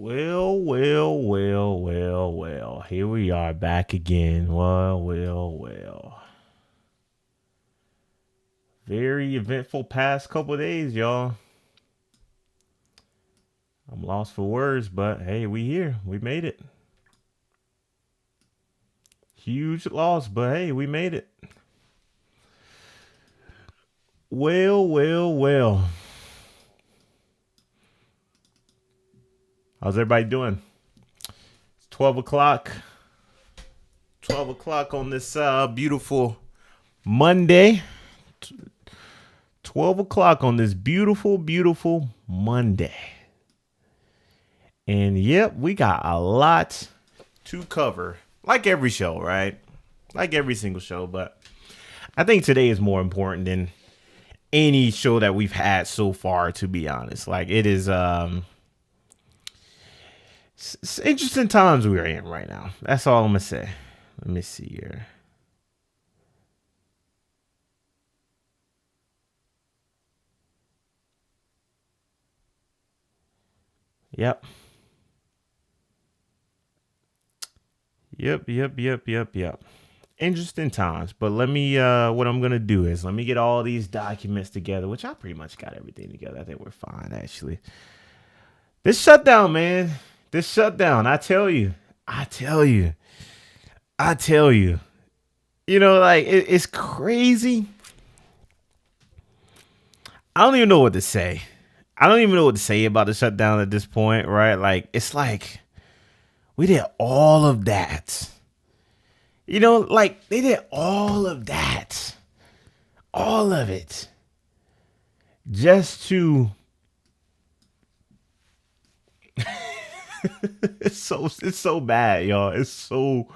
Well. Here we are back again. Well. Very eventful past couple of days, y'all. I'm lost for words, but hey, we here. We made it. Huge loss, but hey, we made it. Well. How's everybody doing? It's 12 o'clock. 12 o'clock on this beautiful Monday. 12 o'clock on this beautiful Monday. And yep, we got a lot to cover. Like every show, right? Like every single show. But I think today is more important than any show that we've had so far, to be honest. Like it is it's interesting times we're in right now. That's all I'm gonna say. Let me see here. Yep. Interesting times. But let me what I'm gonna do is let me get all these documents together, which I pretty much got everything together. I think we're fine actually. This shutdown, man. This shutdown, I tell you. You know, like it's crazy. I don't even know what to say. I don't even know what to say about the shutdown at this point, right? Like it's like we did all of that. You know, like they did all of that. All of it. Just to it's so bad, y'all. It's so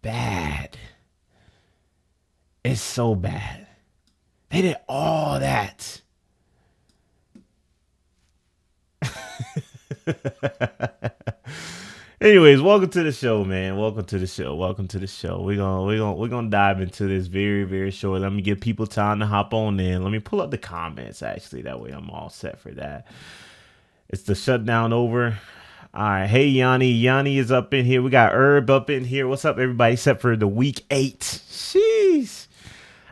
bad. It's so bad. They did all that. Anyways, welcome to the show, man. Welcome to the show. We're gonna dive into this very short. Let me give people time to hop on in. Let me pull up the comments actually. That way I'm all set for that. It's the shutdown over. All right. Hey, Yanni. Yanni is up in here. We got Herb up in here. What's up, everybody? Except for the week 8. Jeez.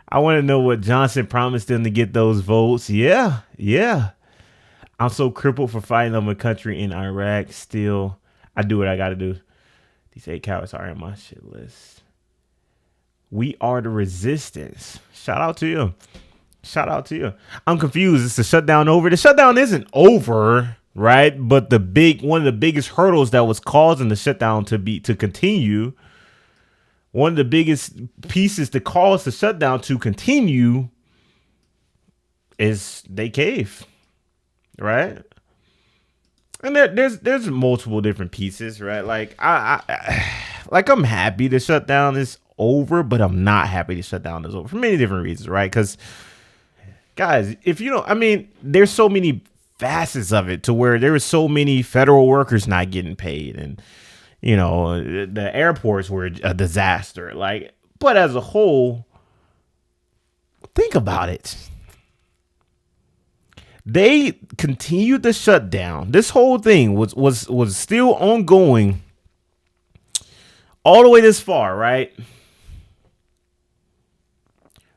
I want to know what Johnson promised them to get those votes. Yeah. I'm so crippled for fighting over a country in Iraq. Still, I do what I got to do. These 8 cowards are on my shit list. We are the resistance. Shout out to you. I'm confused. Is the shutdown over? The shutdown isn't over, right? But one of the biggest hurdles that was causing the shutdown to continue, one of the biggest pieces to cause the shutdown to continue is they cave, right? And there's multiple different pieces, right? Like I'm happy the shutdown is over, but I'm not happy the shutdown is over for many different reasons, right? Because guys, if you don't, I mean, there's so many facets of it to where there was so many federal workers not getting paid, and you know the airports were a disaster. Like, but as a whole, think about it. They continued the shutdown. This whole thing was still ongoing all the way this far, right?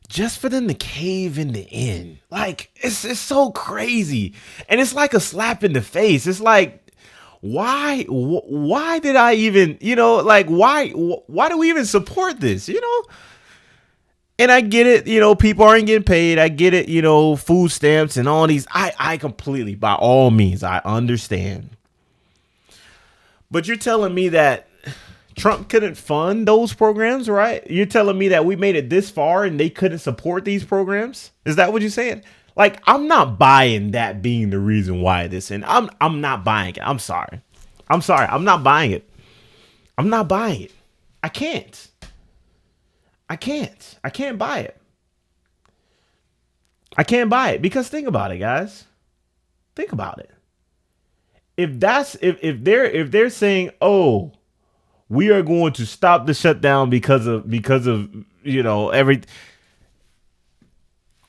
Just for them to cave in the end. Like, it's so crazy. And it's like a slap in the face. It's like, why did I even, like, why do we even support this, And I get it, people aren't getting paid. I get it, food stamps and all these. I completely, by all means, I understand. But you're telling me that Trump couldn't fund those programs, right? You're telling me that we made it this far and they couldn't support these programs? Is that what you're saying? Like, I'm not buying that being the reason why this, and I'm not buying it. I'm sorry. I'm not buying it. I can't buy it. I can't buy it because think about it, guys. Think about it. If they're saying, "Oh, we are going to stop the shutdown because of every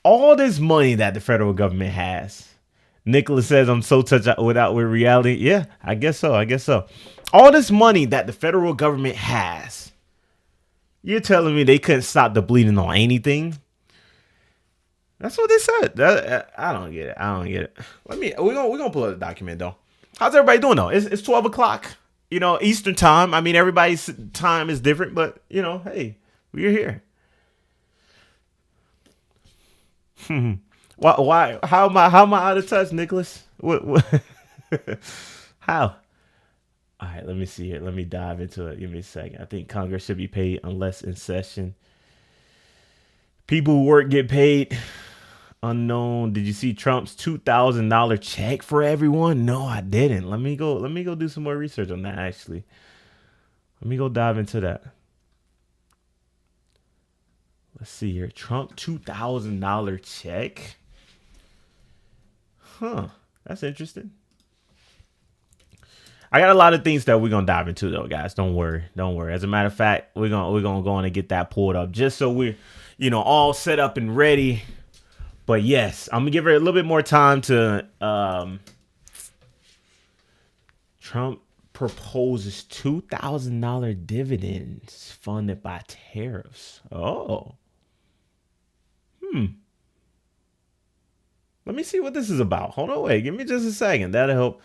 all this money that the federal government has, Nicholas says I'm so touched out with reality. Yeah, I guess so. I guess so. All this money that the federal government has, you're telling me they couldn't stop the bleeding on anything? That's what they said. I don't get it. I don't get it. We're gonna pull up the document though. How's everybody doing though? It's 12 o'clock. Eastern time. I mean, everybody's time is different, but hey, we're here. Why? How am I out of touch, Nicholas? What? How? All right, let me see here. Let me dive into it. Give me a second. I think Congress should be paid unless in session. People who work get paid. Unknown. Did you see Trump's $2,000 check for everyone? No, I didn't. Let me go do some more research on that, actually. Let me go dive into that. Let's see here. Trump $2,000 check. Huh. That's interesting. I got a lot of things that we're gonna dive into though, guys. Don't worry. As a matter of fact, we're gonna go on and get that pulled up just so we're all set up and ready. But yes, I'm gonna give her a little bit more time to Trump proposes $2,000 dividends funded by tariffs. Oh. Let me see what this is about. Hold on, wait. Give me just a second. That'll help.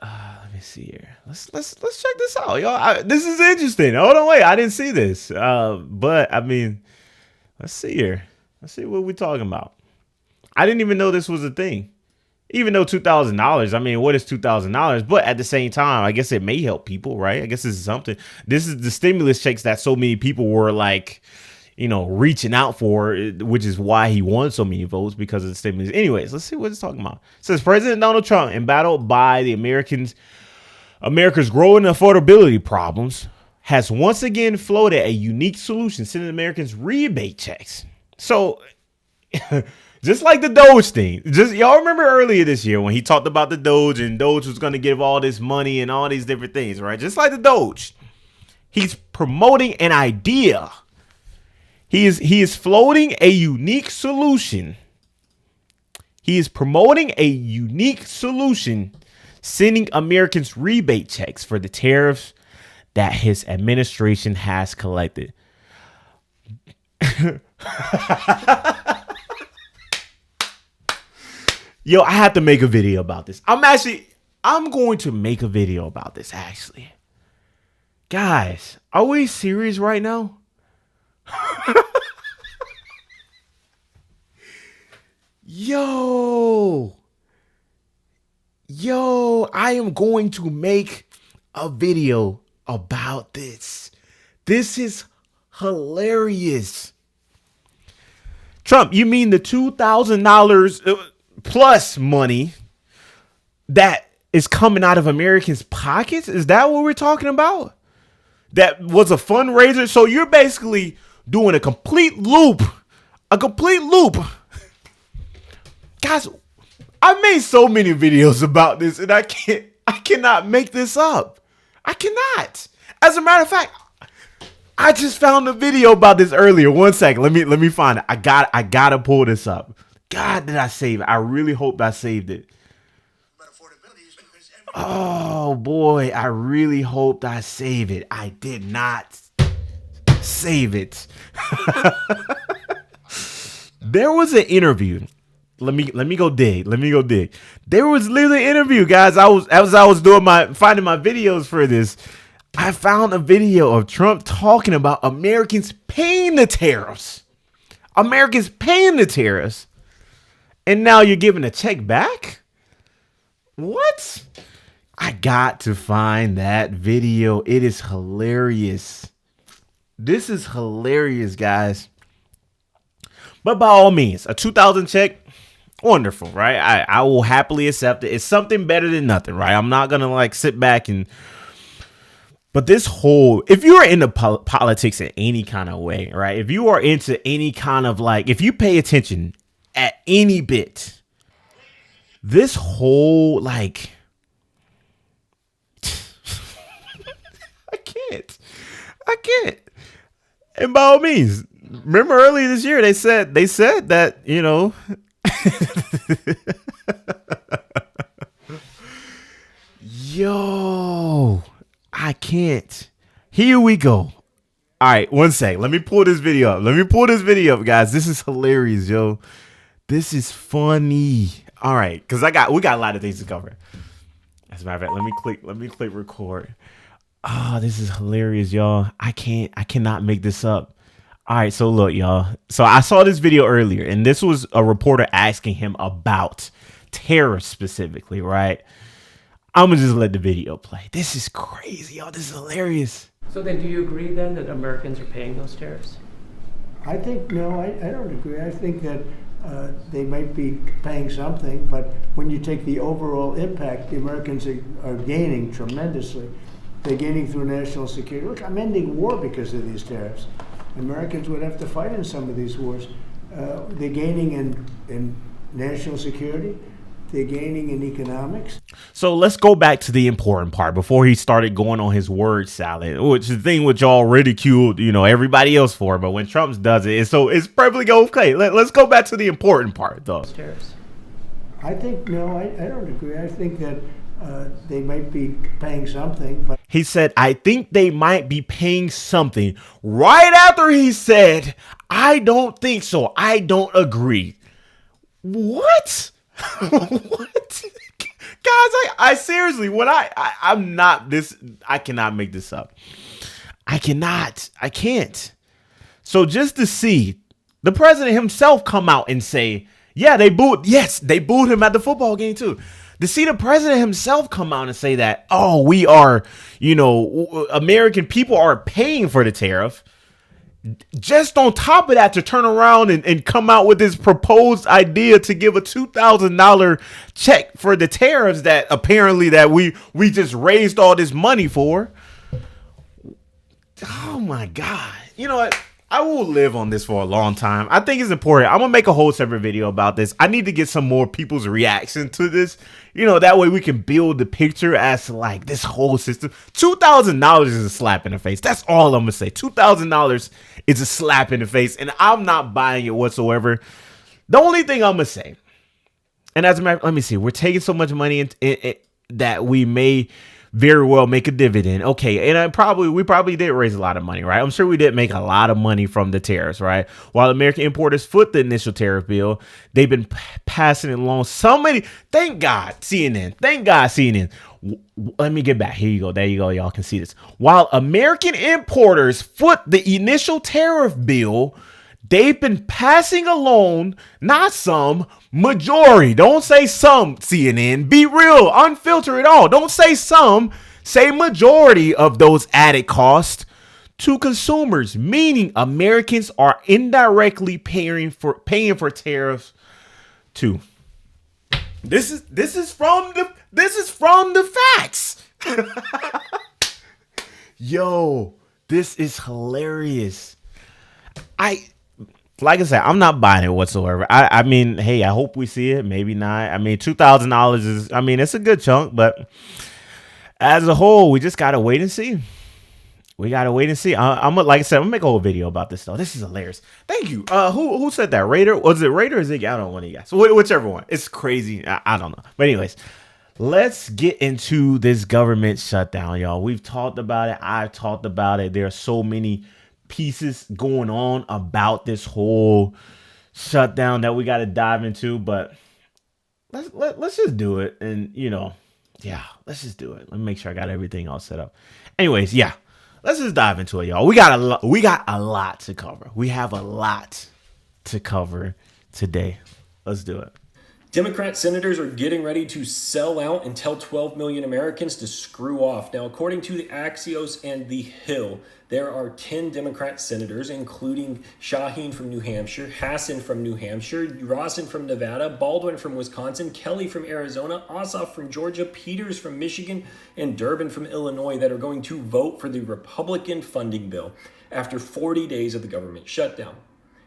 Let me see here. Let's check this out, y'all. This is interesting. Hold on, wait. I didn't see this. But I mean, let's see here. Let's see what we're talking about. I didn't even know this was a thing. Even though $2,000, I mean, what is $2,000? But at the same time, I guess it may help people, right? I guess this is something. This is the stimulus checks that so many people were like, reaching out for, which is why he won so many votes, because of the stimulus. Anyways, let's see what it's talking about. It says President Donald Trump, embattled by the America's growing affordability problems, has once again floated a unique solution, sending Americans rebate checks. So just like the Doge thing, y'all remember earlier this year when he talked about the Doge and Doge was going to give all this money and all these different things, right? Just like the Doge, he's promoting an idea. He is floating a unique solution. He is promoting a unique solution, sending Americans rebate checks for the tariffs that his administration has collected. Yo, I have to make a video about this. I'm going to make a video about this, actually. Guys, are we serious right now? Yo, I am going to make a video about this. This is hilarious. Trump, you mean the $2,000 plus money that is coming out of Americans' pockets? Is that what we're talking about? That was a fundraiser? So you're basically doing a complete loop. Guys, I made so many videos about this and I cannot make this up. I cannot. As a matter of fact, I just found a video about this earlier. 1 second. Let me find it. I gotta pull this up. God, did I save it? I really hope I saved it. Oh boy, I really hoped I saved it. I did not save it. There was an interview. Let me go dig. There was literally an interview, guys. As I was finding my videos for this, I found a video of Trump talking about Americans paying the tariffs. And now you're giving a check back? What? I got to find that video. It is hilarious. This is hilarious, guys. But by all means, a $2,000 check, wonderful, right? I will happily accept it. It's something better than nothing, right? I'm not gonna sit back and. But this whole, if you are into politics in any kind of way, right? If you are into any kind of if you pay attention at any bit, this whole I can't. And by all means, remember earlier this year they said that Yo, I can't. Here we go. All right, one sec. Let me pull this video up. Guys. This is hilarious, yo. This is funny. All right, because we got a lot of things to cover. As a matter of fact, let me click record. Oh, this is hilarious, y'all. I cannot make this up. All right, so look, y'all. So I saw this video earlier, and this was a reporter asking him about Tariff specifically, right? I'm gonna just let the video play. This is crazy, y'all. This is hilarious. So then, do you agree then that Americans are paying those tariffs? I think, no, I don't agree. I think that they might be paying something, but when you take the overall impact, the Americans are gaining tremendously. They're gaining through national security. Look, I'm ending war because of these tariffs. Americans would have to fight in some of these wars. They're gaining in national security. They're gaining in economics. So let's go back to the important part before he started going on his word salad, which is the thing which y'all ridiculed, everybody else for. But when Trump does it, it's perfectly okay. Let's go back to the important part, though. Tariffs. I think, no, I don't agree. I think that they might be paying something. But he said, I think they might be paying something right after he said, I don't think so. I don't agree. What? What? Guys, I seriously, when I'm not this, I cannot make this up. I can't. So just to see the president himself come out and say, yeah, they booed him at the football game too. To see the president himself come out and say that, oh, we are, American people are paying for the tariff. Just on top of that, to turn around and come out with this proposed idea to give a $2,000 check for the tariffs that apparently that we just raised all this money for. Oh my God. You know what? I will live on this for a long time. I think it's important. I'm going to make a whole separate video about this. I need to get some more people's reaction to this. That way we can build the picture as to like this whole system. $2,000 is a slap in the face. That's all I'm going to say. $2,000 is a slap in the face, and I'm not buying it whatsoever. The only thing I'm going to say, and as a matter, let me see, we're taking so much money in that we may very well make a dividend. Okay, and we probably did raise a lot of money, right? I'm sure we did make a lot of money from the tariffs, right? While American importers foot the initial tariff bill, they've been passing it along so many. Thank God, CNN. Let me get back. Here you go. There you go. Y'all can see this. While American importers foot the initial tariff bill, they've been passing along, not some, majority. Don't say some, CNN. Be real, unfilter it all. Don't say some, say majority of those added costs to consumers, meaning Americans are indirectly paying for tariffs too. This is from the facts. Yo, this is hilarious. Like I said, I'm not buying it whatsoever. I mean, hey, I hope we see it. Maybe not. I mean, $2,000 is, it's a good chunk, but as a whole, we just got to wait and see. I'm like I said, I'm gonna make a whole video about this though. This is hilarious. Thank you. Who said that? Raider? Was it Raider or Ziggy? I don't know one of you guys. Whichever one. It's crazy. I don't know. But anyways, let's get into this government shutdown, y'all. We've talked about it. I've talked about it. There are so many pieces going on about this whole shutdown that we got to dive into, but let's just do it. And let's just do it. Let me make sure I got everything all set up. Anyways, let's just dive into it, y'all. We got a lot to cover. We have a lot to cover today. Let's do it. Democrat senators are getting ready to sell out and tell 12 million Americans to screw off. Now, according to the Axios and The Hill, there are 10 Democrat senators, including Shaheen from New Hampshire, Hassan from New Hampshire, Rawson from Nevada, Baldwin from Wisconsin, Kelly from Arizona, Ossoff from Georgia, Peters from Michigan, and Durbin from Illinois that are going to vote for the Republican funding bill after 40 days of the government shutdown.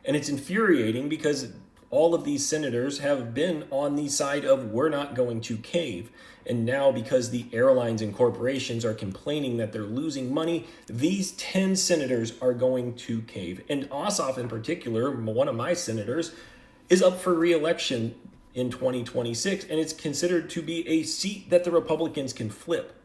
And it's infuriating because all of these senators have been on the side of we're not going to cave. And now because the airlines and corporations are complaining that they're losing money, these 10 senators are going to cave. And Ossoff in particular, one of my senators, is up for re-election in 2026, and it's considered to be a seat that the Republicans can flip,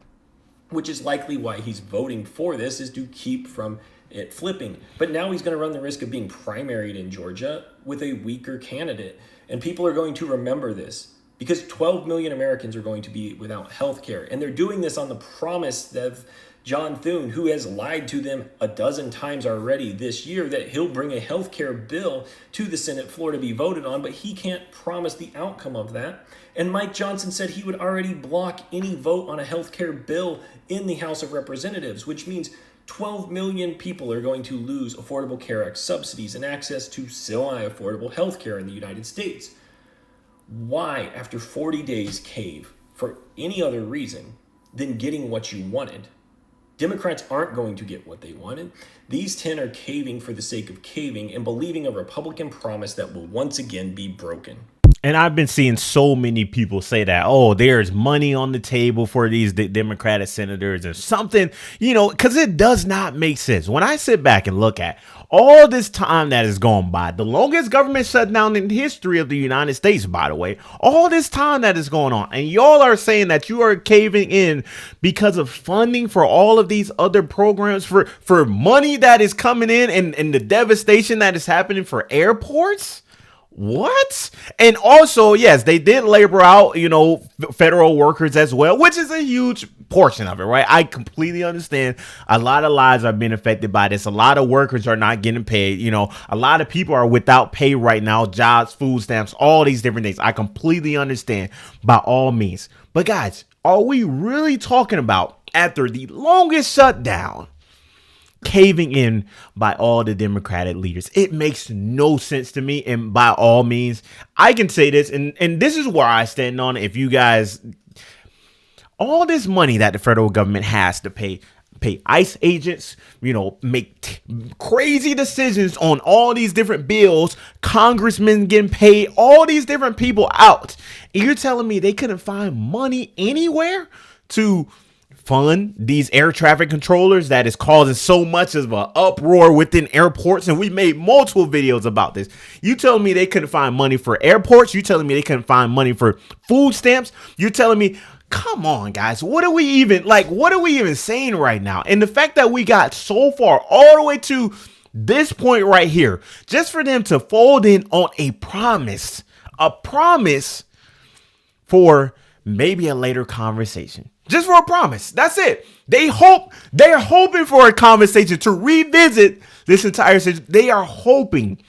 which is likely why he's voting for this, is to keep from it flipping. But now he's going to run the risk of being primaried in Georgia with a weaker candidate. And people are going to remember this because 12 million Americans are going to be without health care. And they're doing this on the promise of John Thune, who has lied to them a dozen times already this year that he'll bring a health care bill to the Senate floor to be voted on, but he can't promise the outcome of that. And Mike Johnson said he would already block any vote on a health care bill in the House of Representatives, which means 12 million people are going to lose Affordable Care Act subsidies and access to semi-affordable health care in the United States. Why, after 40 days, cave for any other reason than getting what you wanted? Democrats aren't going to get what they wanted. These 10 are caving for the sake of caving and believing a Republican promise that will once again be broken. And I've been seeing so many people say that, oh, there's money on the table for these Democratic senators or something, because it does not make sense. When I sit back and look at all this time that has gone by, the longest government shutdown in the history of the United States, by the way, all this time that is going on, and y'all are saying that you are caving in because of funding for all of these other programs, for money that is coming in and the devastation that is happening for airports? What? And also, yes, they did labor out, federal workers as well, which is a huge portion of it, right? I completely understand. A lot of lives are being affected by this. A lot of workers are not getting paid. A lot of people are without pay right now, jobs, food stamps, all these different things. I completely understand by all means. But guys, are we really talking about, after the longest shutdown, caving in by all the Democratic leaders? It makes no sense to me. And by all means, I can say this, and this is where I stand on it. If you guys, all this money that the federal government has to pay ICE agents, make crazy decisions on all these different bills, congressmen getting paid, all these different people out. And you're telling me they couldn't find money anywhere to fund these air traffic controllers that is causing so much of an uproar within airports? And we made multiple videos about this. You telling me they couldn't find money for airports? You telling me they couldn't find money for food stamps? You're telling me, come on, guys, what are we even saying right now? And the fact that we got so far all the way to this point right here, just for them to fold in on a promise for maybe a later conversation. Just for a promise. That's it. They're hoping for a conversation to revisit this entire situation. They are hoping.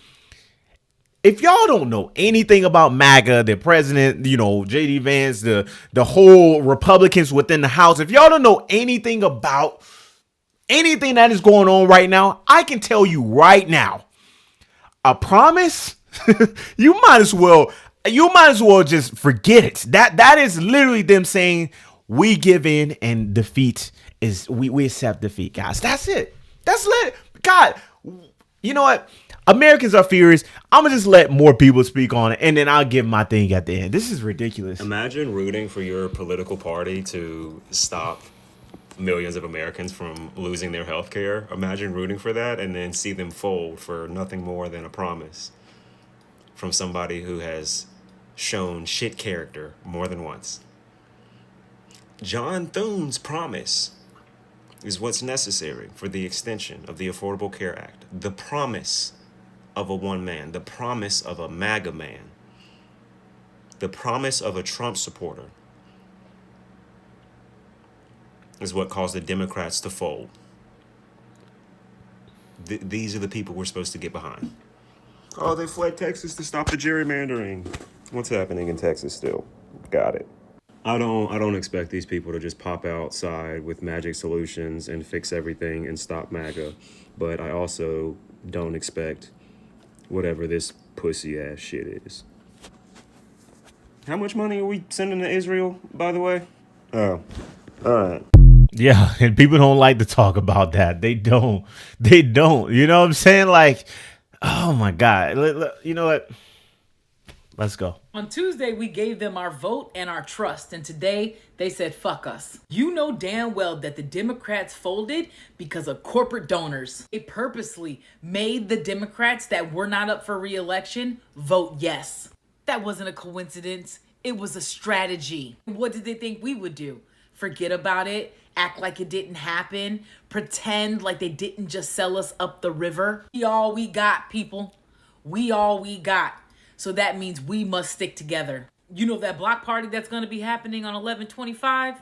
If y'all don't know anything about MAGA, the president, J.D. Vance, the whole Republicans within the House, if y'all don't know anything about anything that is going on right now, I can tell you right now, a promise, you might as well just forget it. That is literally them saying, we give in and defeat is we accept defeat, guys. That's it. That's it. God, you know what? Americans are furious. I'm gonna just let more people speak on it, and then I'll give my thing at the end. This is ridiculous. Imagine rooting for your political party to stop millions of Americans from losing their health care. Imagine rooting for that and then see them fold for nothing more than a promise from somebody who has shown shit character more than once. John Thune's promise is what's necessary for the extension of the Affordable Care Act. The promise of a one man, the promise of a MAGA man, the promise of a Trump supporter is what caused the Democrats to fold. These are the people we're supposed to get behind. Oh, they fled Texas to stop the gerrymandering. What's happening in Texas still? Got it. I don't expect these people to just pop outside with magic solutions and fix everything and stop MAGA. But I also don't expect whatever this pussy ass shit is. How much money are we sending to Israel, by the way? Oh, all right. Yeah, and people don't like to talk about that. They don't. You know what I'm saying? Like, oh my God. You know what? Let's go. On Tuesday, we gave them our vote and our trust, and today they said, fuck us. You know damn well that the Democrats folded because of corporate donors. They purposely made the Democrats that were not up for re-election vote yes. That wasn't a coincidence. It was a strategy. What did they think we would do? Forget about it? Act like it didn't happen? Pretend like they didn't just sell us up the river? We all we got, people. We all we got. So that means we must stick together. You know that block party that's going to be happening on 11/25?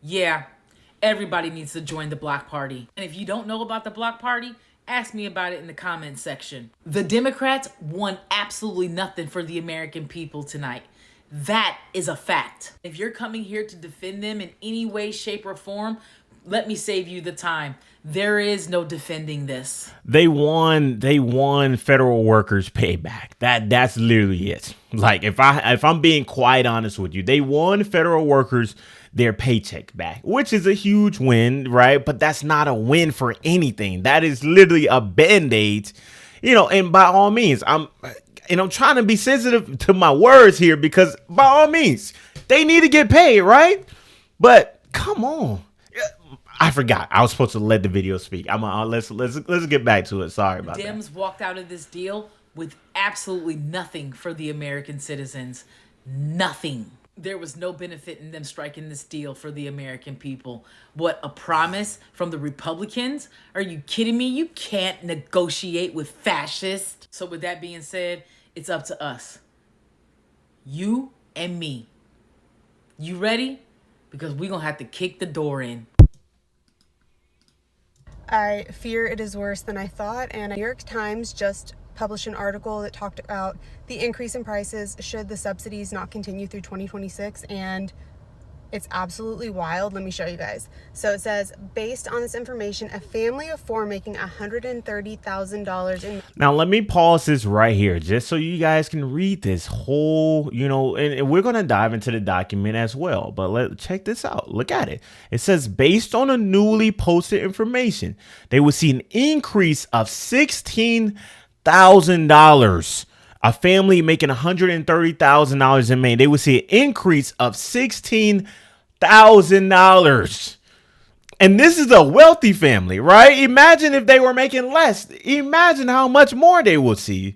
Yeah, everybody needs to join the block party. And if you don't know about the block party, ask me about it in the comments section. The Democrats won absolutely nothing for the American people tonight. That is a fact. If you're coming here to defend them in any way, shape, or form, let me save you the time. There is no defending this. They won federal workers payback. That's literally it. Like if I'm being quite honest with you, they won federal workers their paycheck back, which is a huge win, right? But that's not a win for anything. That is literally a band-aid, and by all means, I'm trying to be sensitive to my words here because by all means, they need to get paid, right? But come on. I forgot. I was supposed to let the video speak. Let's get back to it. Sorry about that. Dems walked out of this deal with absolutely nothing for the American citizens. Nothing. There was no benefit in them striking this deal for the American people. What, a promise from the Republicans? Are you kidding me? You can't negotiate with fascists. So with that being said, it's up to us. You and me. You ready? Because we're going to have to kick the door in. I fear it is worse than I thought, and New York Times just published an article that talked about the increase in prices should the subsidies not continue through 2026, and it's absolutely wild. Let me show you guys. So it says, based on this information, a family of four making $130,000 in... Now, let me pause this right here just so you guys can read this whole, and we're going to dive into the document as well. But check this out. Look at it. It says, based on a newly posted information, they will see an increase of $16,000. A family making $130,000 in May, they will see an increase of $16,000. And this is a wealthy family, right? Imagine if they were making less. Imagine how much more they will see.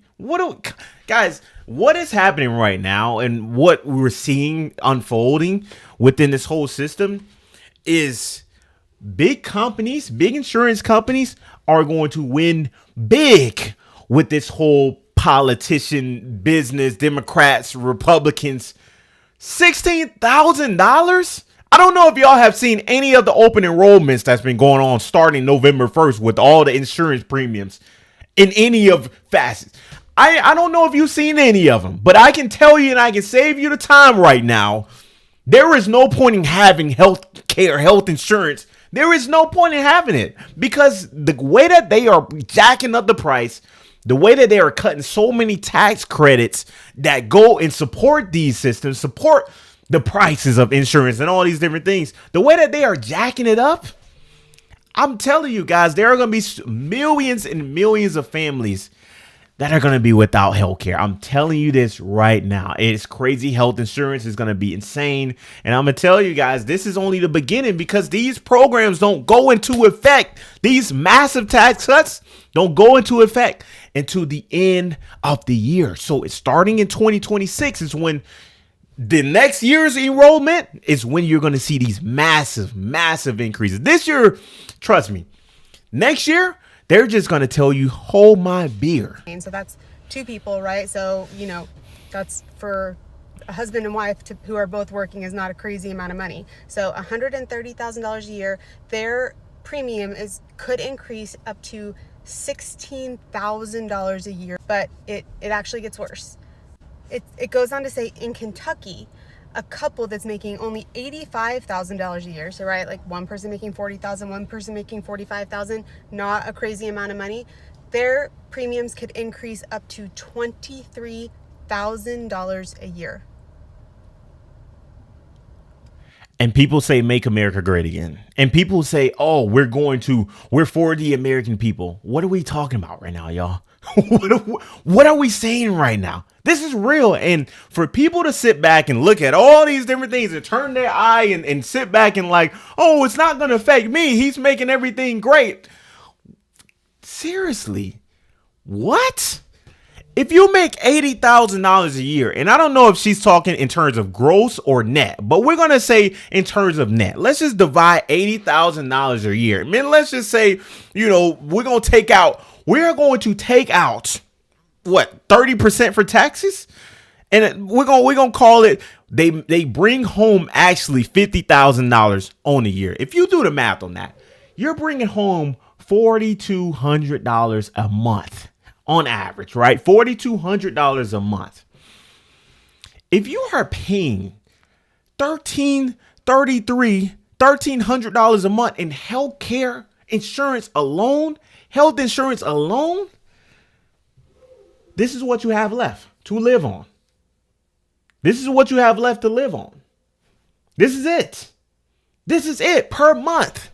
Guys, what is happening right now and what we're seeing unfolding within this whole system is big companies, big insurance companies are going to win big with this whole politician business, Democrats, Republicans. $16,000? I don't know if y'all have seen any of the open enrollments that's been going on starting November 1st with all the insurance premiums in any of facets. I don't know if you've seen any of them, but I can tell you and I can save you the time right now. There is no point in having health insurance. There is no point in having it because the way that they are jacking up the price, the way that they are cutting so many tax credits that go and support these systems, support the prices of insurance and all these different things, the way that they are jacking it up, I'm telling you guys, there are going to be millions and millions of families that are going to be without health care. I'm telling you this right now. It's crazy. Health insurance is going to be insane. And I'm going to tell you guys, this is only the beginning because these programs don't go into effect. These massive tax cuts don't go into effect until the end of the year. So it's starting in 2026 is when the next year's enrollment is when you're going to see these massive, massive increases. This year, trust me, next year, they're just going to tell you, hold my beer. And so that's two people, right? So, that's for a husband and wife who are both working is not a crazy amount of money. So $130,000 a year, their premium could increase up to $16,000 a year, but it actually gets worse. It goes on to say in Kentucky, a couple that's making only $85,000 a year. So, right, like one person making $40,000, one person making $45,000, not a crazy amount of money. Their premiums could increase up to $23,000 a year. And people say, make America great again. And people say, oh, we're for the American people. What are we talking about right now, y'all? What are we saying right now? This is real. And for people to sit back and look at all these different things and turn their eye and sit back and like, oh, it's not going to affect me. He's making everything great. Seriously, what? If you make $80,000 a year, and I don't know if she's talking in terms of gross or net, but we're going to say in terms of net. Let's just divide $80,000 a year. I mean, let's just say, we're going to take out what, 30% for taxes? And we're going to call it, they bring home actually $50,000 on a year. If you do the math on that, you're bringing home $4,200 a month. On average, right? $4,200 a month. If you are paying $1,333 a month in health insurance alone, this is what you have left to live on. This is what you have left to live on. This is it. This is it per month.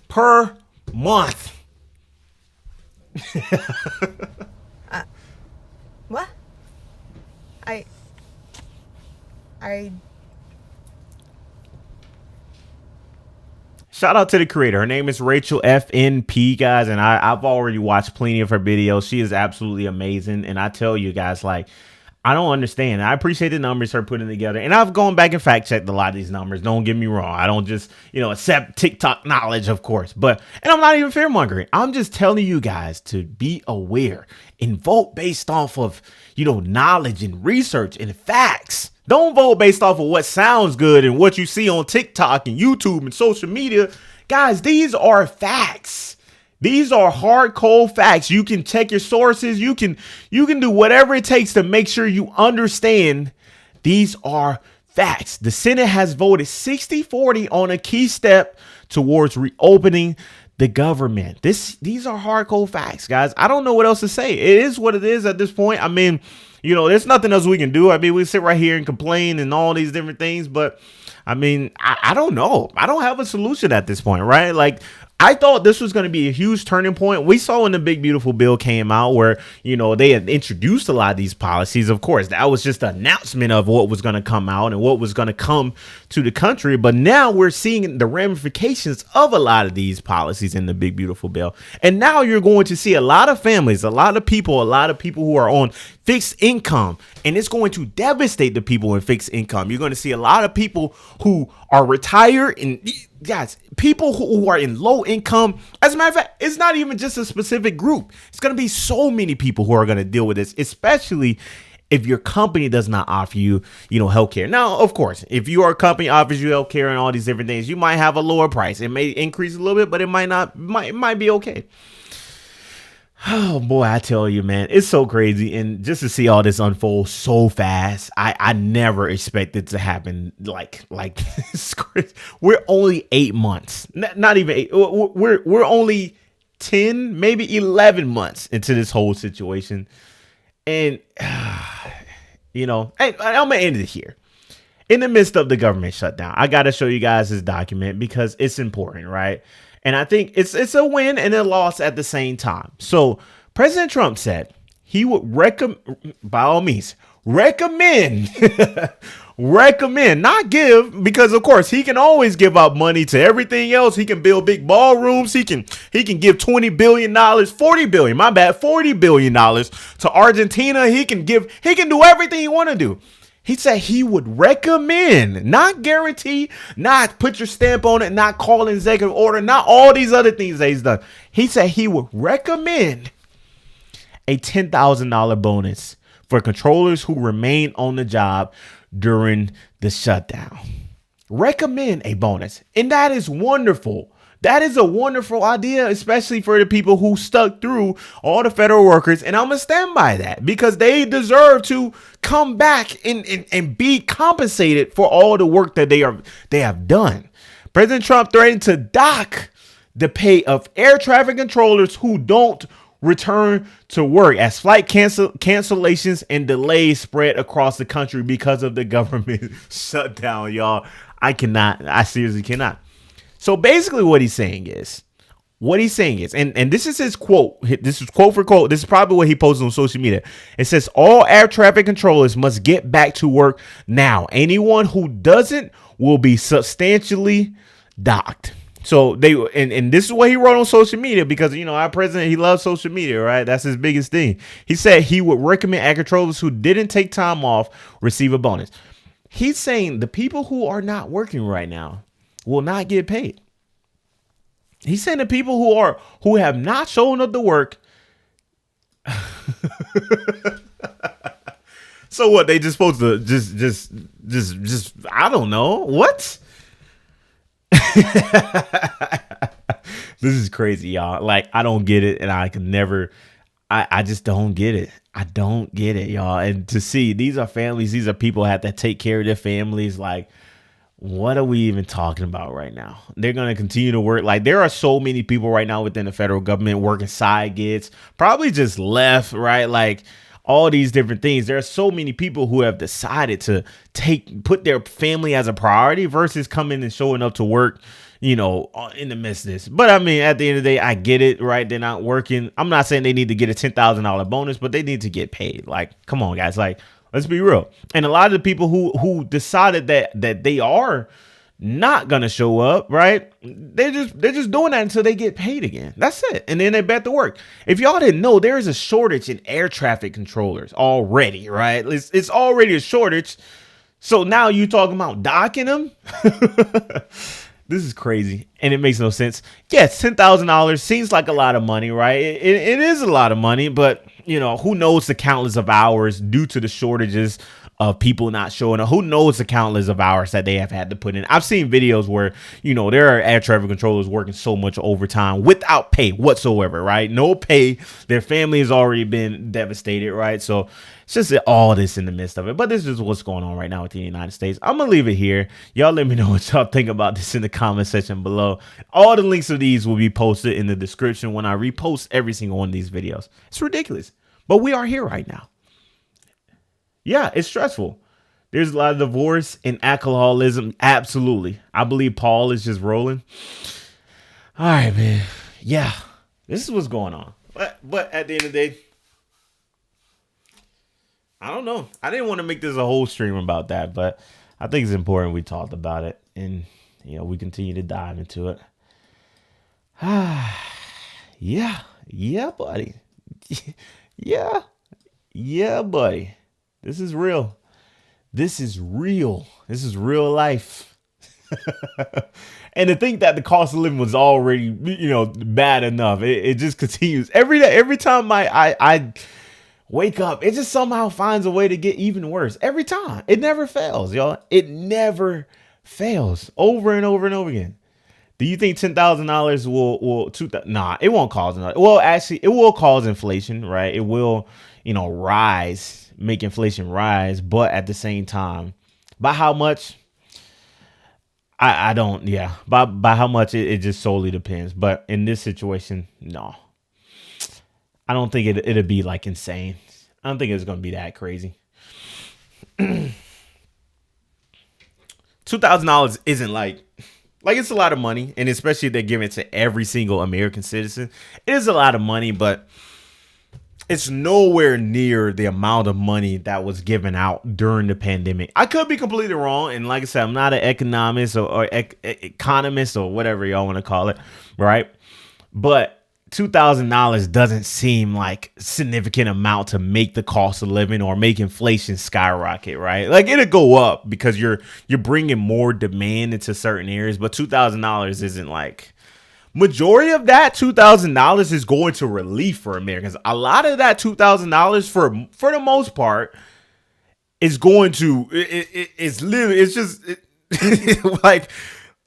Per month. What? Shout out to the creator. Her name is Rachel FNP, guys, and I've already watched plenty of her videos. She is absolutely amazing, and I tell you guys, like, I don't understand. I appreciate the numbers her putting together. And I've gone back and fact checked a lot of these numbers. Don't get me wrong. I don't just, accept TikTok knowledge, of course. And I'm not even fear mongering. I'm just telling you guys to be aware and vote based off of, knowledge and research and facts. Don't vote based off of what sounds good and what you see on TikTok and YouTube and social media. Guys, these are facts. These are hard, cold facts. You can check your sources. You can do whatever it takes to make sure you understand these are facts. The Senate has voted 60-40 on a key step towards reopening the government. These are hard, cold facts, guys. I don't know what else to say. It is what it is at this point. I mean, there's nothing else we can do. I mean, we sit right here and complain and all these different things, but I mean, I don't know. I don't have a solution at this point, right? Like, I thought this was going to be a huge turning point. We saw when the big, beautiful bill came out where, they had introduced a lot of these policies. Of course, that was just an announcement of what was going to come out and what was going to come to the country. But now we're seeing the ramifications of a lot of these policies in the big, beautiful bill. And now you're going to see a lot of families, a lot of people who are on fixed income, and it's going to devastate the people in fixed income. You're going to see a lot of people who are retired, and guys, people who are in low income. As a matter of fact, it's not even just a specific group. It's going to be so many people who are going to deal with this, especially if your company does not offer you, healthcare. Now, of course, if your company offers you healthcare and all these different things, you might have a lower price. It may increase a little bit, but it might not. It might be okay. Oh boy, I tell you, man, it's so crazy. And just to see all this unfold so fast, I never expected to happen like this. We're only 8 months, not even 8. We're only 10, maybe 11 months into this whole situation. And, I'm going to end it here. In the midst of the government shutdown, I got to show you guys this document because it's important, right? And I think it's a win and a loss at the same time. So President Trump said he would by all means, recommend, not give, because of course he can always give out money to everything else. He can build big ballrooms. He can give $20 billion, $40 billion to Argentina. He can do everything he want to do. He said he would recommend, not guarantee, not put your stamp on it, not call an executive order, not all these other things that he's done. He said he would recommend a $10,000 bonus for controllers who remain on the job during the shutdown. Recommend a bonus. And that is wonderful. That is a wonderful idea, especially for the people who stuck through, all the federal workers. And I'm going to stand by that because they deserve to come back and be compensated for all the work that they have done. President Trump threatened to dock the pay of air traffic controllers who don't return to work as flight cancellations and delays spread across the country because of the government shutdown, y'all. I seriously cannot. So basically what he's saying is, and this is his quote. This is quote for quote. This is probably what he posted on social media. It says, all air traffic controllers must get back to work now. Anyone who doesn't will be substantially docked. So and this is what he wrote on social media, because our president, he loves social media, right? That's his biggest thing. He said he would recommend ag controllers who didn't take time off receive a bonus. He's saying the people who are not working right now will not get paid. He's saying the people who have not shown up to work. So what? They just supposed to just I don't know what. This is crazy, y'all. Like, I don't get it, and I can never. I just don't get it. I don't get it, y'all. And to see, these are families. These are people who have to take care of their families. Like, what are we even talking about right now? They're going to continue to work. Like, there are so many people right now within the federal government working side gigs, probably just left, right? Like, all these different things. There are so many people who have decided to put their family as a priority versus coming and showing up to work, in the midst of this. But I mean, at the end of the day, I get it, right? They're not working. I'm not saying they need to get a $10,000 bonus, but they need to get paid. Like, come on, guys. Like, let's be real. And a lot of the people who decided that they are not gonna show up, right? They're just doing that until they get paid again. That's it. And then they back to work. If y'all didn't know, there is a shortage in air traffic controllers already, right? It's already a shortage. So now you talking about docking them? This is crazy, and it makes no sense. Yes, $10,000 seems like a lot of money, right? It is a lot of money, but who knows the countless of hours due to the shortages of people not showing up. Who knows the countless of hours that they have had to put in. I've seen videos where, there are air traffic controllers working so much overtime without pay whatsoever, right? No pay. Their family has already been devastated, right? So it's just all this in the midst of it. But this is what's going on right now with the United States. I'm going to leave it here. Y'all let me know what y'all think about this in the comment section below. All the links of these will be posted in the description when I repost every single one of these videos. It's ridiculous. But we are here right now. Yeah, it's stressful. There's a lot of divorce and alcoholism. Absolutely. I believe Paul is just rolling. All right, man. Yeah, this is what's going on. But at the end of the day, I don't know. I didn't want to make this a whole stream about that, but I think it's important we talked about it, and we continue to dive into it. Yeah, buddy. Yeah, buddy. This is real. This is real. This is real life. And to think that the cost of living was already, bad enough. It just continues every day. Every time I wake up, it just somehow finds a way to get even worse. Every time. It never fails, y'all. It never fails. Over and over and over again. Do you think $10,000 will nah, it won't cause another. Well, actually, it will cause inflation, right? It will, rise, make inflation rise, but at the same time, by how much? I don't, yeah. By how much it just solely depends. But in this situation, no. I don't think it'll be like insane. I don't think it's gonna be that crazy. $2,000 isn't like it's a lot of money, and especially if they're giving it to every single American citizen. It is a lot of money, but it's nowhere near the amount of money that was given out during the pandemic. I could be completely wrong, and like I said, I'm not an economist or economist or whatever y'all want to call it, right? But $2,000 doesn't seem like a significant amount to make the cost of living or make inflation skyrocket, right? Like, it'll go up because you're bringing more demand into certain areas, but $2,000 isn't like. Majority of that $2,000 is going to relief for Americans. A lot of that $2,000 for the most part is going to it's literally like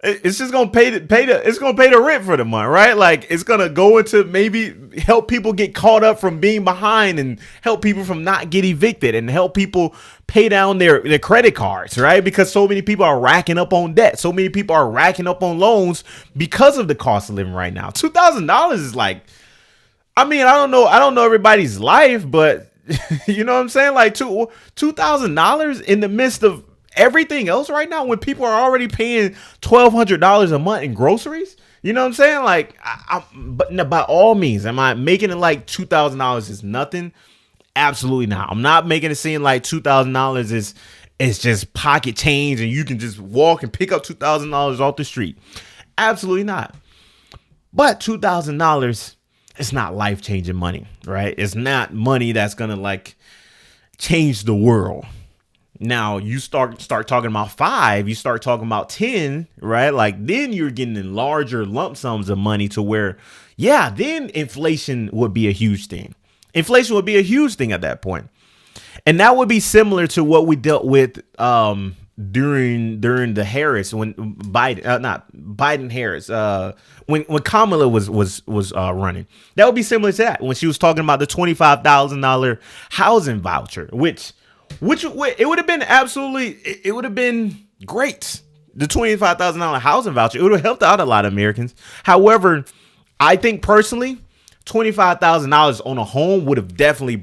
it's just gonna pay the rent for the month, right? Like, it's gonna go into maybe help people get caught up from being behind and help people from not get evicted and help people pay down their credit cards, right? Because so many people are racking up on debt. So many people are racking up on loans because of the cost of living right now. $2,000 is like, I mean, I don't know everybody's life, but you know what I'm saying? Like $2,000 in the midst of everything else right now, when people are already paying $1,200 a month in groceries. You know what I'm saying? Like, but by all means, am I making it like $2,000 is nothing? Absolutely not. I'm not making it seem like $2,000 is just pocket change and you can just walk and pick up $2,000 off the street. Absolutely not. But $2,000, it's not life-changing money, right? It's not money that's gonna like change the world. Now you start talking about 5, you start talking about 10, right? Like then you're getting in larger lump sums of money to where, yeah, then inflation would be a huge thing. Inflation would be a huge thing at that point. And that would be similar to what we dealt with during the Harris, when Biden Harris, when Kamala was running. That would be similar to that when she was talking about the $25,000 housing voucher, which it would have been it would have been great. The $25,000 housing voucher, it would have helped out a lot of Americans. However, I think personally, $25,000 on a home would have definitely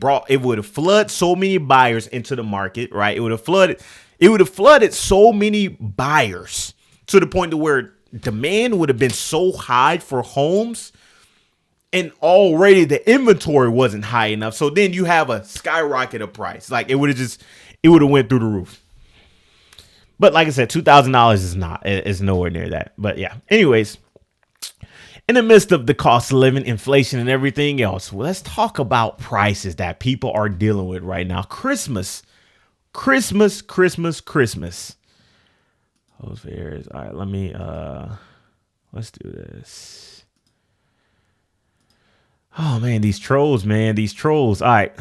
flooded so many buyers into the market, right? It would have flooded so many buyers to the point to where demand would have been so high for homes, and already the inventory wasn't high enough. So then you have a skyrocket of price. Like it would have went through the roof. But like I said, $2,000 is nowhere near that. But yeah, anyways, in the midst of the cost of living, inflation, and everything else, well, let's talk about prices that people are dealing with right now. Christmas. Those fairs. All right, let's do this. Oh man, these trolls. All right.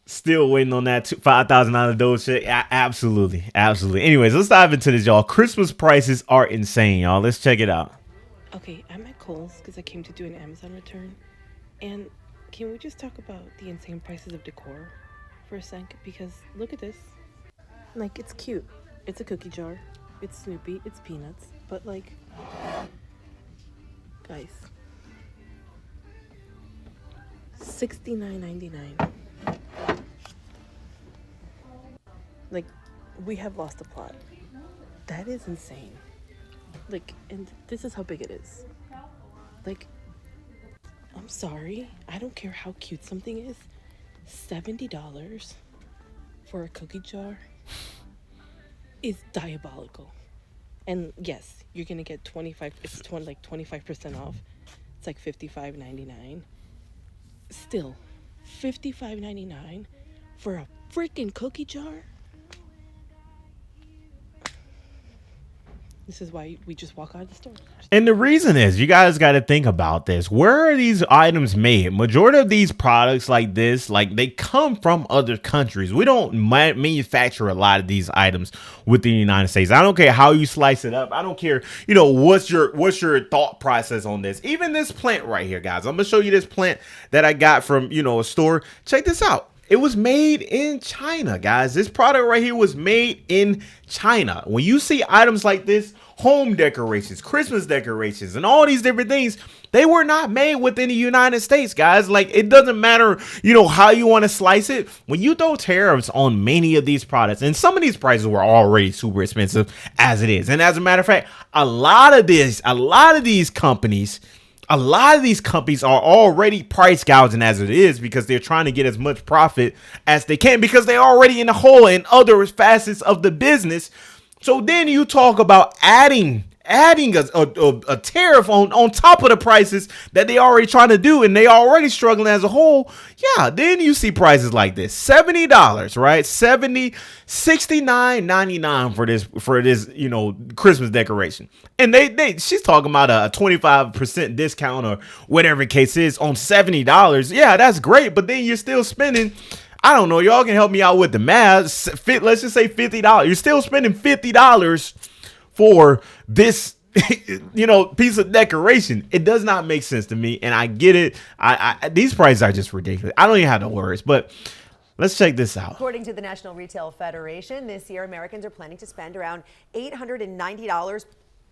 Still waiting on that $5,000 Doge check. Absolutely. Anyways, let's dive into this, y'all. Christmas prices are insane, y'all. Let's check it out. Okay, I'm at Kohl's because I came to do an Amazon return. And can we just talk about the insane prices of decor for a sec? Because look at this. Like, it's cute. It's a cookie jar. It's Snoopy. It's Peanuts. But, like, guys, $69.99. Like, we have lost the plot. That is insane. Like, and this is how big it is. Like, I'm sorry. I don't care how cute something is. $70 for a cookie jar is diabolical. And yes, you're gonna get 25% off. It's like $55.99. Still, $55.99 for a freaking cookie jar? This is why we just walk out of the store. And the reason is, you guys got to think about this. Where are these items made? Majority of these products like this, like they come from other countries. We don't manufacture a lot of these items within the United States. I don't care how you slice it up. I don't care, what's your thought process on this. Even this plant right here, guys. I'm gonna show you this plant that I got from, a store. Check this out. It was made in China, guys. This product right here was made in China. When you see items like this, home decorations, Christmas decorations, and all these different things, they were not made within the United States, guys. Like, it doesn't matter, how you want to slice it. When you throw tariffs on many of these products, and some of these prices were already super expensive as it is. And as a matter of fact, a lot of these companies are already price gouging as it is, because they're trying to get as much profit as they can, because they're already in the hole in other facets of the business. So then you talk about adding a tariff on top of the prices that they already trying to do, and they already struggling as a whole. Yeah, then you see prices like this. $70, right? $69.99 for this, Christmas decoration. And she's talking about a 25% discount or whatever the case is on $70. Yeah, that's great, but then you're still spending, I don't know, y'all can help me out with the math. Let's just say $50. You're still spending $50 for this, piece of decoration. It does not make sense to me, and I get it. These prices are just ridiculous. I don't even have the words, but let's check this out. According to the National Retail Federation, this year Americans are planning to spend around $890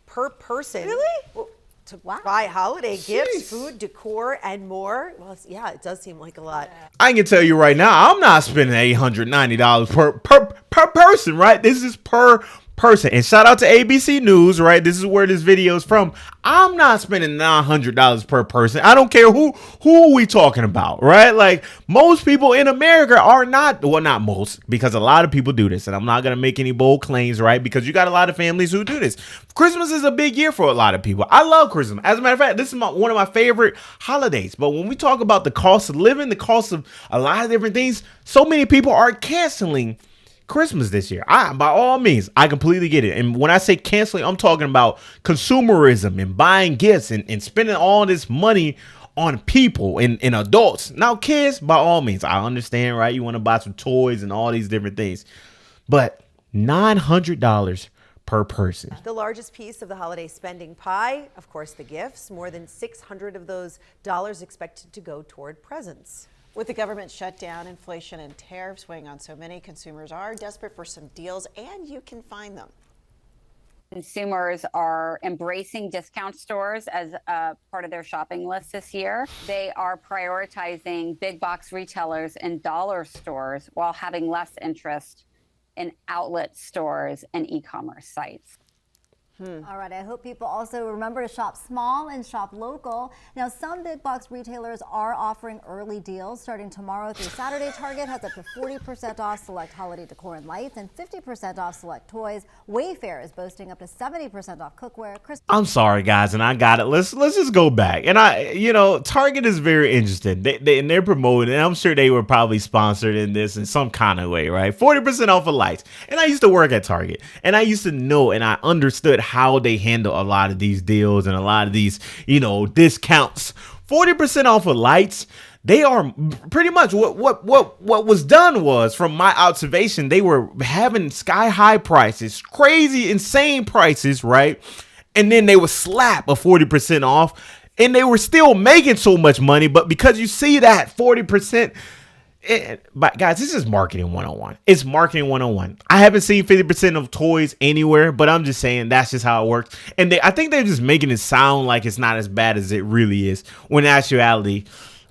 per person. Really? To buy holiday gifts, food, decor, and more. Well, yeah, it does seem like a lot. I can tell you right now, I'm not spending $890 per person, right? This is per person. And shout out to ABC News, right? This is where this video is from. I'm not spending $900 per person. I don't care who are we talking about, right? Like, most people in America are not, well, not most, because a lot of people do this, and I'm not going to make any bold claims, right? Because you got a lot of families who do this. Christmas is a big year for a lot of people. I love Christmas. As a matter of fact, this is one of my favorite holidays. But when we talk about the cost of living, the cost of a lot of different things, so many people are canceling Christmas this year. By all means, I completely get it. And when I say canceling, I'm talking about consumerism and buying gifts and spending all this money on people and adults. Now, kids, by all means, I understand, right? You want to buy some toys and all these different things. But $900 per person. The largest piece of the holiday spending pie, of course, the gifts. More than 600 of those dollars expected to go toward presents. With the government shutdown, inflation, and tariffs weighing on so many, consumers are desperate for some deals, and you can find them. Consumers are embracing discount stores as a part of their shopping list this year. They are prioritizing big box retailers and dollar stores while having less interest in outlet stores and e-commerce sites. All right, I hope people also remember to shop small and shop local. Now, some big box retailers are offering early deals. Starting tomorrow through Saturday, Target has up to 40% off select holiday decor and lights and 50% off select toys. Wayfair is boasting up to 70% off cookware. I'm sorry, guys, and I got it. Let's just go back. And Target is very interesting. They're promoting, and I'm sure they were probably sponsored in this in some kind of way, right? 40% off of lights. And I used to work at Target, and I used to know and I understood how they handle a lot of these deals and a lot of these, discounts. 40% off of lights. They are pretty much what was done was, from my observation, they were having sky high prices, crazy, insane prices, right? And then they would slap a 40% off, and they were still making so much money. But because you see that 40%, but guys, this is marketing 101. It's marketing 101. I haven't seen 50% of toys anywhere, but I'm just saying that's just how it works. And I think they're just making it sound like it's not as bad as it really is, when in actuality,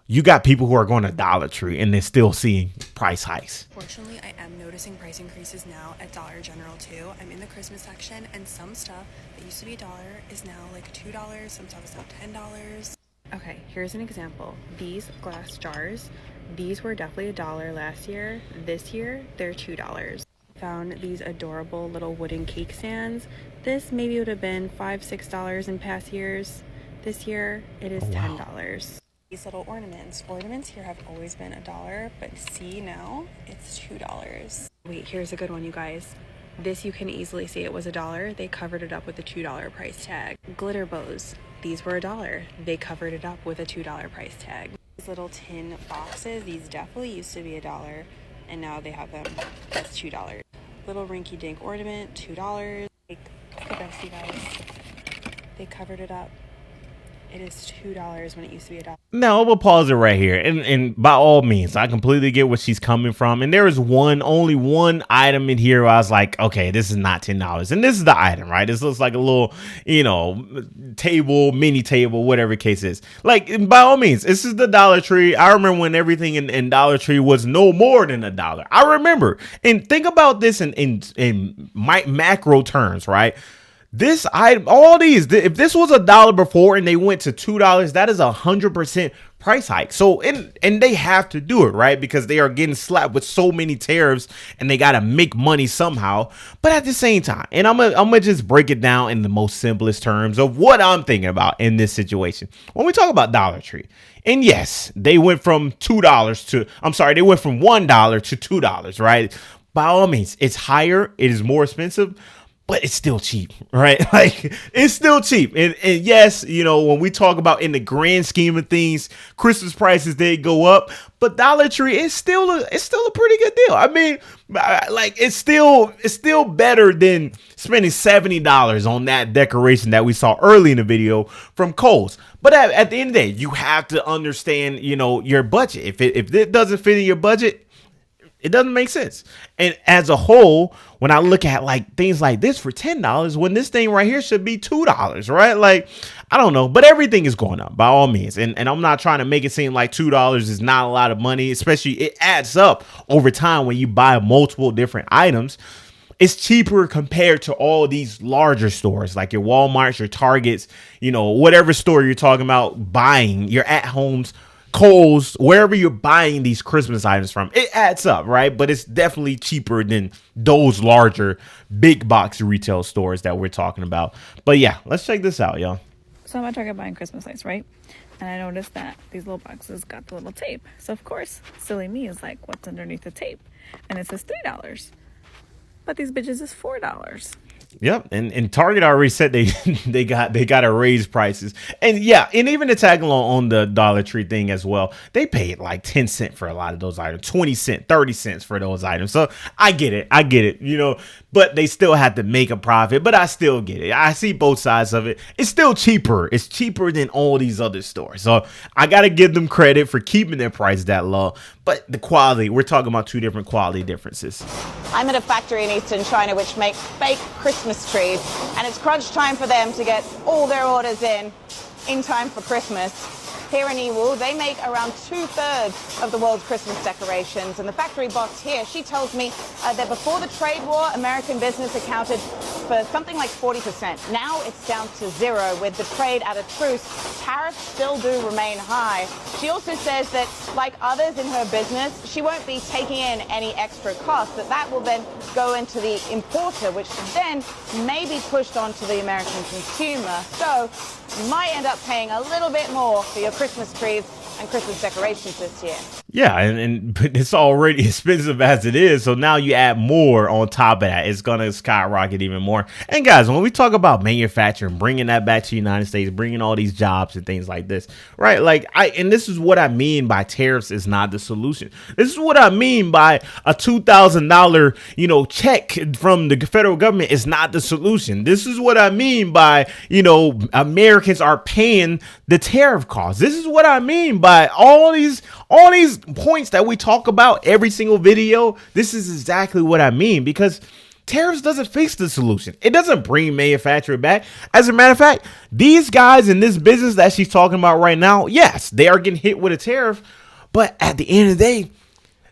you got people who are going to Dollar Tree and they're still seeing price hikes. Fortunately, I am noticing price increases now at Dollar General too. I'm in the Christmas section, and some stuff that used to be $1 is now like $2. Some stuff is now $10. Okay, here's an example. These glass jars, these were definitely $1 last year. This year, they're $2. Found these adorable little wooden cake stands. This maybe would have been $5, $6 in past years. This year, it is $10. These little ornaments here have always been $1, but see now, it's $2. Wait, here's a good one, you guys. This you can easily see it was $1. They covered it up with a $2 price tag. Glitter bows. These were $1. They covered it up with a $2 price tag. These little tin boxes, these definitely used to be $1, and now they have them as $2. Little rinky-dink ornament, $2. Look at this, you guys. They covered it up. It is $2 when it used to be $1. Now, we'll pause it right here. And by all means, I completely get where she's coming from. And there is only one item in here where I was like, okay, this is not $10. And this is the item, right? This looks like a little, table, mini table, whatever the case is. Like, by all means, this is the Dollar Tree. I remember when everything in Dollar Tree was no more than $1. I remember. And think about this in macro terms, right? This item, all these, if this was $1 before and they went to $2, that is 100% price hike. So, and they have to do it, right? Because they are getting slapped with so many tariffs and they got to make money somehow. But at the same time, and I'm gonna just break it down in the most simplest terms of what I'm thinking about in this situation. When we talk about Dollar Tree, and yes, they went from they went from $1 to $2, right? By all means, it's higher, it is more expensive, but it's still cheap, right? Like, it's still cheap. And yes, when we talk about in the grand scheme of things, Christmas prices, they go up, but Dollar Tree is still a pretty good deal. I mean, like, it's still better than spending $70 on that decoration that we saw early in the video from Kohl's. But at the end of the day, you have to understand, your budget. If it doesn't fit in your budget, it doesn't make sense. And as a whole, when I look at like things like this for $10, when this thing right here should be $2, right? Like, I don't know, but everything is going up by all means. And I'm not trying to make it seem like $2 is not a lot of money, especially it adds up over time when you buy multiple different items. it's cheaper compared to all these larger stores like your Walmarts, your Targets, whatever store you're talking about buying, your at homes, Kohl's, wherever you're buying these Christmas items from. It adds up, right? But it's definitely cheaper than those larger big box retail stores that we're talking about. But yeah, let's check this out, y'all. So I'm at Target buying Christmas lights, right? And I noticed that these little boxes got the little tape. So of course, silly me is like, what's underneath the tape? And it says $3. But these bitches is $4. Yep, and Target already said they got to raise prices, and yeah, and even the tag along on the Dollar Tree thing as well. They paid like 10 cents for a lot of those items, 20 cents, 30 cents for those items. So I get it, but they still had to make a profit. But I still get it. I see both sides of it. It's still cheaper. It's cheaper than all these other stores. So I gotta give them credit for keeping their price that low. But the quality, we're talking about two different quality differences. I'm at a factory in eastern China which makes fake Christmas trees, and it's crunch time for them to get all their orders in time for Christmas. Here in Yiwu, they make around 2/3 of the world's Christmas decorations, and the factory boss here, she tells me that before the trade war, American business accounted for something like 40%. Now it's down to 0 with the trade at a truce. Tariffs still do remain high. She also says that, like others in her business, she won't be taking in any extra costs, that will then go into the importer, which then may be pushed onto the American consumer. So you might end up paying a little bit more for your Christmas trees and Christmas decorations this year. Yeah, but it's already expensive as it is. So now you add more on top of that. It's going to skyrocket even more. And guys, when we talk about manufacturing, bringing that back to the United States, bringing all these jobs and things like this, right? And this is what I mean by tariffs is not the solution. This is what I mean by a $2,000, check from the federal government is not the solution. This is what I mean by, Americans are paying the tariff costs. This is what I mean by all these points that we talk about every single video. This is exactly what I mean, because tariffs doesn't fix the solution. It doesn't bring manufacturing back. As a matter of fact, these guys in this business that she's talking about right now, yes, they are getting hit with a tariff, but at the end of the day,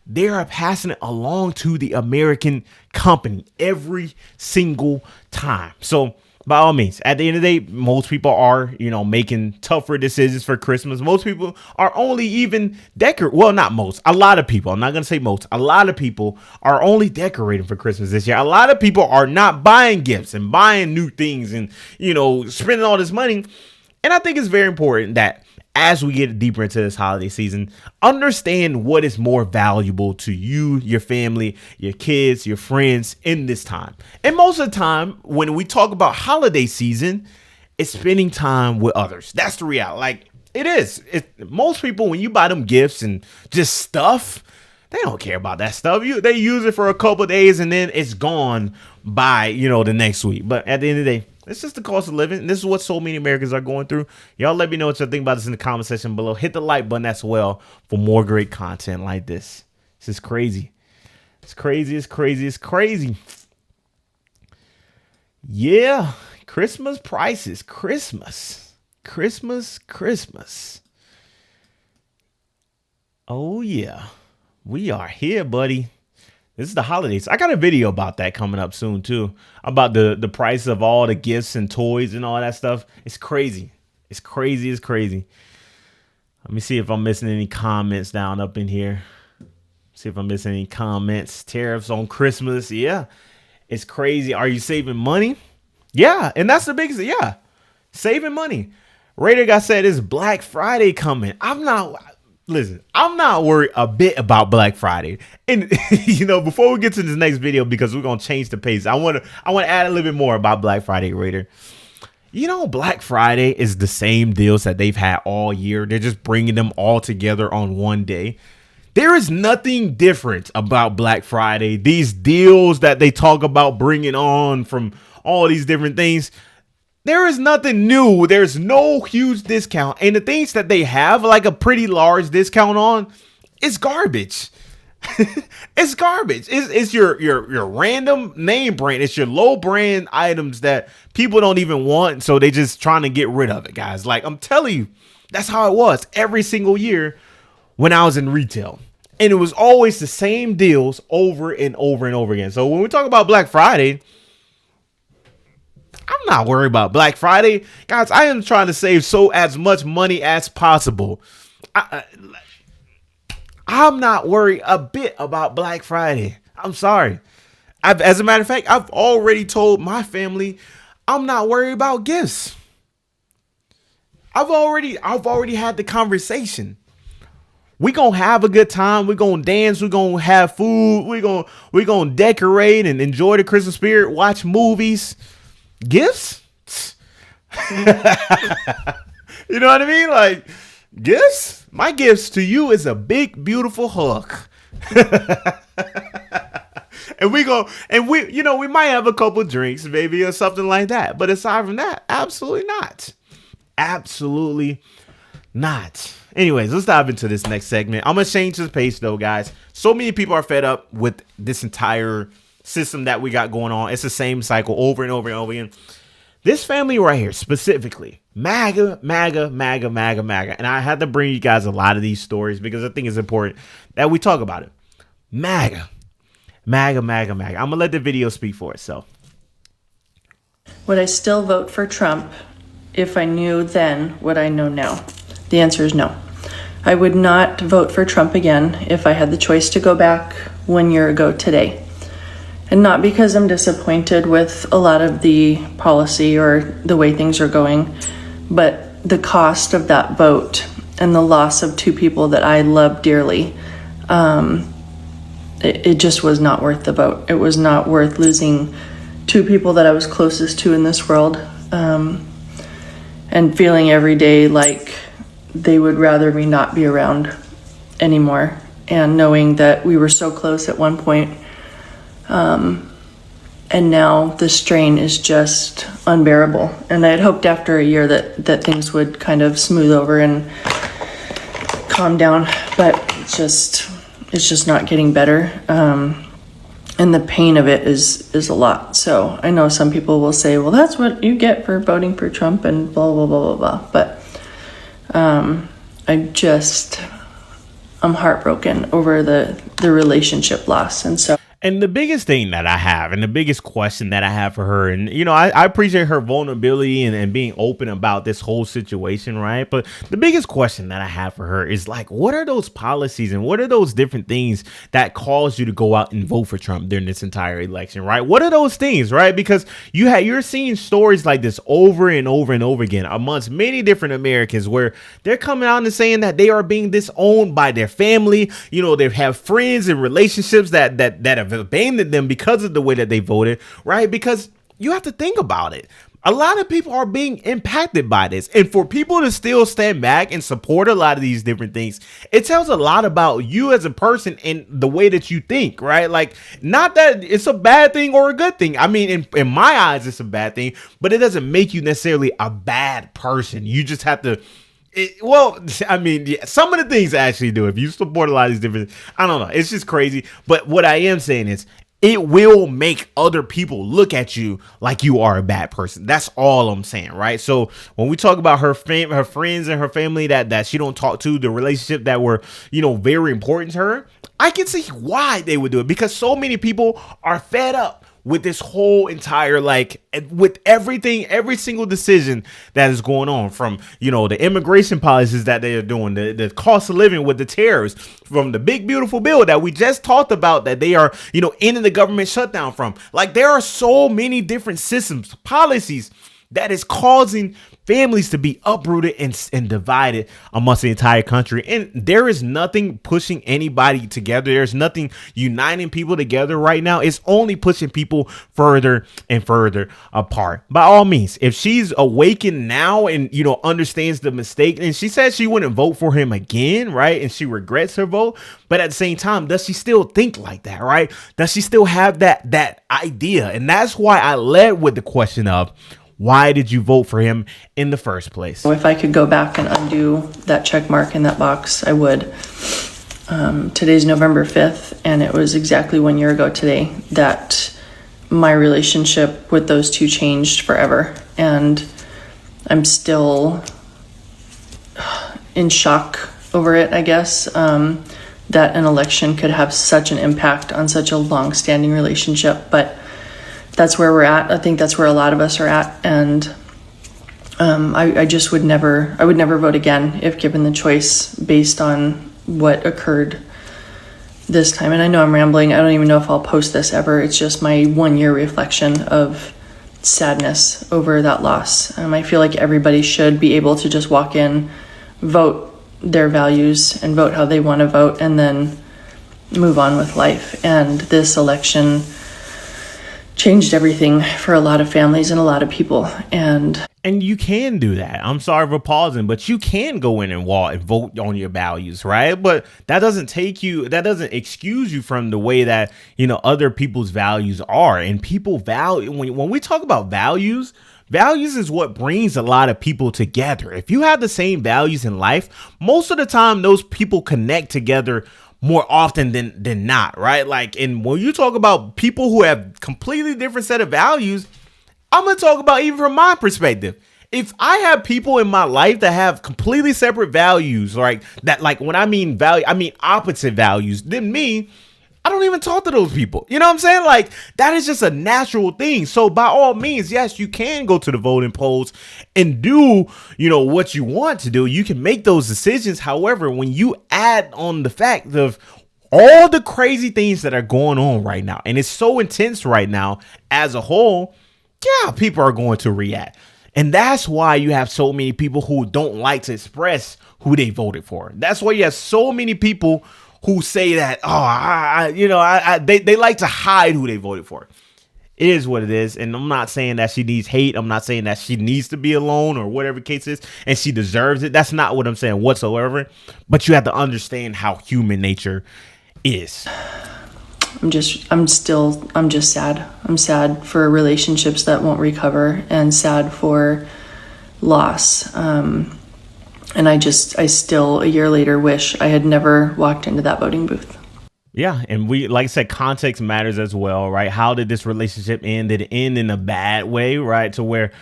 they are passing it along to the American company every single time. So by all means, at the end of the day, most people are, making tougher decisions for Christmas. Most people are only even well, not most, a lot of people, I'm not going to say most, a lot of people are only decorating for Christmas this year. A lot of people are not buying gifts and buying new things and, spending all this money. And I think it's very important that as we get deeper into this holiday season, understand what is more valuable to you, your family, your kids, your friends in this time. And most of the time, when we talk about holiday season, it's spending time with others. That's the reality. It is. Most people, when you buy them gifts and just stuff, they don't care about that stuff. They use it for a couple of days and then it's gone by, the next week. But at the end of the day, it's just the cost of living. This is what so many Americans are going through. Y'all let me know what you think about this in the comment section below. Hit the like button as well for more great content like this. This is crazy. It's crazy. It's crazy. It's crazy. Yeah. Christmas prices. Christmas. Oh, yeah. We are here, buddy. This is the holidays. I got a video about that coming up soon, too, about the price of all the gifts and toys and all that stuff. It's crazy. It's crazy. It's crazy. Let me see if I'm missing any comments down up in here. See if I'm missing any comments. Tariffs on Christmas. Yeah, it's crazy. Are you saving money? Yeah, and that's the biggest. Yeah, saving money. Raider guy said it's Black Friday coming. I'm not worried a bit about Black Friday. And, before we get to this next video, because we're going to change the pace, I want to add a little bit more about Black Friday, Raider. Black Friday is the same deals that they've had all year. They're just bringing them all together on one day. There is nothing different about Black Friday. These deals that they talk about bringing on from all these different things, there is nothing new. There's no huge discount. And the things that they have like a pretty large discount on, it's garbage. It's garbage. It's your random name brand. It's your low brand items that people don't even want. So they just trying to get rid of it, guys. Like I'm telling you, that's how it was every single year when I was in retail. And it was always the same deals over and over and over again. So when we talk about Black Friday, I'm not worried about Black Friday. Guys, I am trying to save as much money as possible. I'm not worried a bit about Black Friday. I'm sorry. As a matter of fact, I've already told my family I'm not worried about gifts. I've already had the conversation. We gonna have a good time. We gonna dance. We gonna have food. We gonna decorate and enjoy the Christmas spirit. Watch movies. Gifts. You know what I mean? Like gifts. My gifts to you is a big, beautiful hug. And we might have a couple drinks, maybe, or something like that. But aside from that, absolutely not. Absolutely not. Anyways, let's dive into this next segment. I'm going to change the pace, though, guys. So many people are fed up with this entire system that we got going on. It's the same cycle over and over and over again. This family right here, specifically, MAGA, MAGA, MAGA, MAGA, MAGA. And I had to bring you guys a lot of these stories because I think it's important that we talk about it. MAGA, MAGA, MAGA, MAGA. I'm going to let the video speak for itself. Would I still vote for Trump if I knew then what I know now? The answer is no. I would not vote for Trump again if I had the choice to go back 1 year ago today. And not because I'm disappointed with a lot of the policy or the way things are going, but the cost of that vote and the loss of two people that I love dearly, it just was not worth the vote. It was not worth losing two people that I was closest to in this world, and feeling every day like they would rather me not be around anymore, and knowing that we were so close at one point, and now the strain is just unbearable. And I had hoped after a year that things would kind of smooth over and calm down, but it's just not getting better. And the pain of it is a lot. So I know some people will say, well, that's what you get for voting for Trump and blah, blah, blah, blah, blah. But I'm heartbroken over the relationship loss. And the biggest thing that I have, and the biggest question that I have for her, and, I appreciate her vulnerability and being open about this whole situation, right? But the biggest question that I have for her is like, what are those policies and what are those different things that cause you to go out and vote for Trump during this entire election, right? What are those things, right? Because you're seeing stories like this over and over and over again amongst many different Americans where they're coming out and saying that they are being disowned by their family. They have friends and relationships that have abandoned them because of the way that they voted, right? Because you have to think about it. A lot of people are being impacted by this. And for people to still stand back and support a lot of these different things, it tells a lot about you as a person and the way that you think, right? Like, not that it's a bad thing or a good thing. I mean, in my eyes, it's a bad thing, but it doesn't make you necessarily a bad person. You just have to some of the things I actually do. If you support a lot of these different, I don't know. It's just crazy. But what I am saying is it will make other people look at you like you are a bad person. That's all I'm saying, right? So when we talk about her friends and her family that she don't talk to, the relationship that were, very important to her, I can see why they would do it, because so many people are fed up with this whole entire, with everything, every single decision that is going on, from, the immigration policies that they are doing, the cost of living with the tariffs, from the big, beautiful bill that we just talked about that they are, ending the government shutdown from. Like, there are so many different systems, policies that is causing families to be uprooted and divided amongst the entire country. And there is nothing pushing anybody together. There's nothing uniting people together right now. It's only pushing people further and further apart. By all means, if she's awakened now and, understands the mistake, and she says she wouldn't vote for him again, right? And she regrets her vote. But at the same time, does she still think like that, right? Does she still have that idea? And that's why I led with the question of, why did you vote for him in the first place? If I could go back and undo that check mark in that box, I would. Today's November 5th, and it was exactly 1 year ago today that my relationship with those two changed forever. And I'm still in shock over it, I guess. that an election could have such an impact on such a long-standing relationship. But that's where we're at. I think that's where a lot of us are at. And I just would never vote again if given the choice based on what occurred this time. And I know I'm rambling. I don't even know if I'll post this ever. It's just my 1 year reflection of sadness over that loss. I feel like everybody should be able to just walk in, vote their values and vote how they want to vote, and then move on with life. And this election changed everything for a lot of families and a lot of people. And you can do that. I'm sorry for pausing, but you can go in and vote on your values, right? But that doesn't excuse you from the way that, other people's values are. And people value, when we talk about values is what brings a lot of people together. If you have the same values in life, most of the time those people connect together more often than not, right? Like, and when you talk about people who have completely different set of values, I'm going to talk about even from my perspective. If I have people in my life that have completely separate values, like that, like when I mean value, I mean opposite values than me, I don't even talk to those people. You know what I'm saying? Like, that is just a natural thing. So by all means, yes, you can go to the voting polls and do, what you want to do. You can make those decisions. However, when you add on the fact of all the crazy things that are going on right now, and it's so intense right now as a whole, yeah, people are going to react. And that's why you have so many people who don't like to express who they voted for. That's why you have so many people who say that, they like to hide who they voted for. It is what it is. And I'm not saying that she needs hate. I'm not saying that she needs to be alone or whatever the case is, and she deserves it. That's not what I'm saying whatsoever. But you have to understand how human nature is. I'm just sad. I'm sad for relationships that won't recover, and sad for loss. And I still, a year later, wish I had never walked into that voting booth. Yeah. And like I said, context matters as well, right? How did this relationship end? Did it end in a bad way, right? To where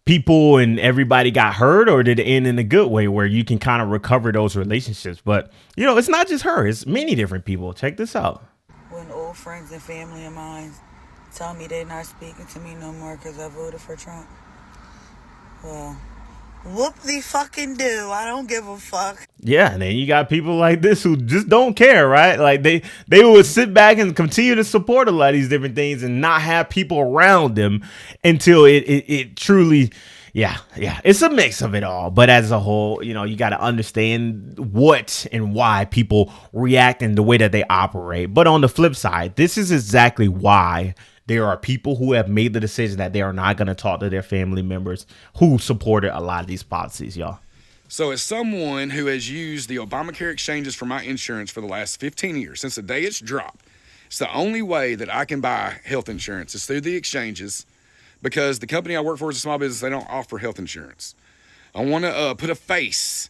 people and everybody got hurt, or did it end in a good way where you can kind of recover those relationships? But, it's not just her. It's many different people. Check this out. When old friends and family of mine tell me they're not speaking to me no more because I voted for Trump, well, whoop-de-fucking-do. I don't give a fuck. Yeah, and then you got people like this who just don't care, right? Like they would sit back and continue to support a lot of these different things and not have people around them until it truly, yeah, it's a mix of it all. But as a whole, you got to understand what and why people react in the way that they operate. But on the flip side, this is exactly why there are people who have made the decision that they are not going to talk to their family members who supported a lot of these policies, y'all. So as someone who has used the Obamacare exchanges for my insurance for the last 15 years, since the day it's dropped, it's the only way that I can buy health insurance is through the exchanges, because the company I work for is a small business. They don't offer health insurance. I want to put a face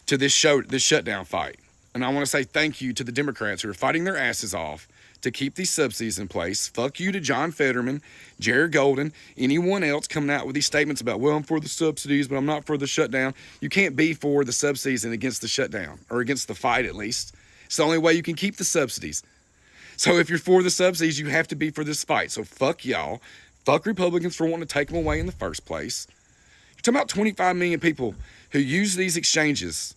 to this shutdown fight. And I want to say thank you to the Democrats who are fighting their asses off to keep these subsidies in place. Fuck you to John Fetterman, Jared Golden, anyone else coming out with these statements about, well, I'm for the subsidies, but I'm not for the shutdown. You can't be for the subsidies and against the shutdown, or against the fight at least. It's the only way you can keep the subsidies. So if you're for the subsidies, you have to be for this fight. So fuck y'all. Fuck Republicans for wanting to take them away in the first place. You're talking about 25 million people who use these exchanges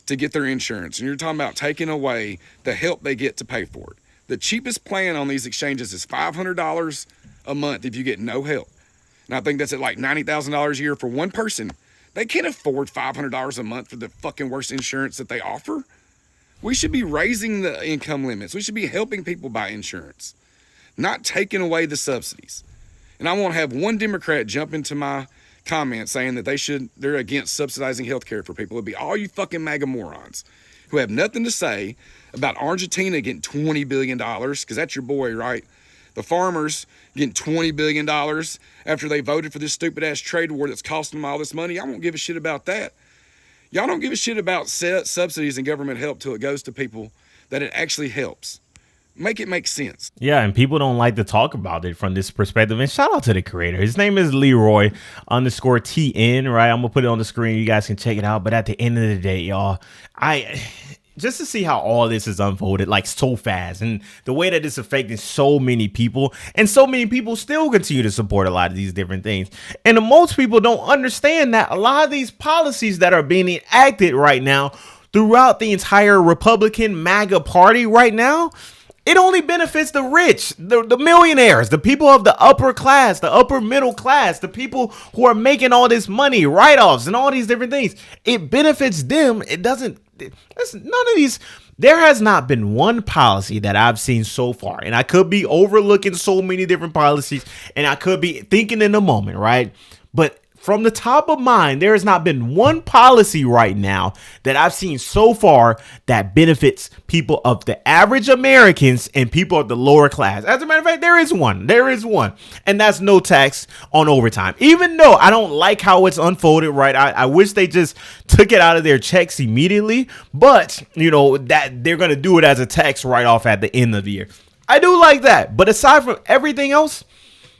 to get their insurance, and you're talking about taking away the help they get to pay for it. The cheapest plan on these exchanges is $500 a month if you get no help. And I think that's at like $90,000 a year for one person. They can't afford $500 a month for the fucking worst insurance that they offer. We should be raising the income limits. We should be helping people buy insurance, not taking away the subsidies. And I won't have one Democrat jump into my comments saying that they're against subsidizing health care for people. It'd be all you fucking MAGA morons who have nothing to say about Argentina getting $20 billion, because that's your boy, right? The farmers getting $20 billion after they voted for this stupid-ass trade war that's costing them all this money. I won't give a shit about that. Y'all don't give a shit about subsidies and government help till it goes to people that it actually helps. Make it make sense. Yeah, and people don't like to talk about it from this perspective. And shout out to the creator. His name is Leroy_TN, right? I'm gonna put it on the screen. You guys can check it out. But at the end of the day, y'all, just to see how all this is unfolded like so fast, and the way that it's affecting so many people, and so many people still continue to support a lot of these different things. And most people don't understand that a lot of these policies that are being enacted right now throughout the entire Republican MAGA party right now, it only benefits the rich, the millionaires, the people of the upper class, the upper middle class, the people who are making all this money, write-offs and all these different things. It benefits them. It doesn't. None of these. There has not been one policy that I've seen so far, and I could be overlooking so many different policies, and I could be thinking in the moment, right? But from the top of mind, there has not been one policy right now that I've seen so far that benefits people of the average Americans and people of the lower class. As a matter of fact, there is one. There is one. And that's no tax on overtime. Even though I don't like how it's unfolded, right? I wish they just took it out of their checks immediately. But, you know, that they're going to do it as a tax write-off at the end of the year. I do like that. But aside from everything else,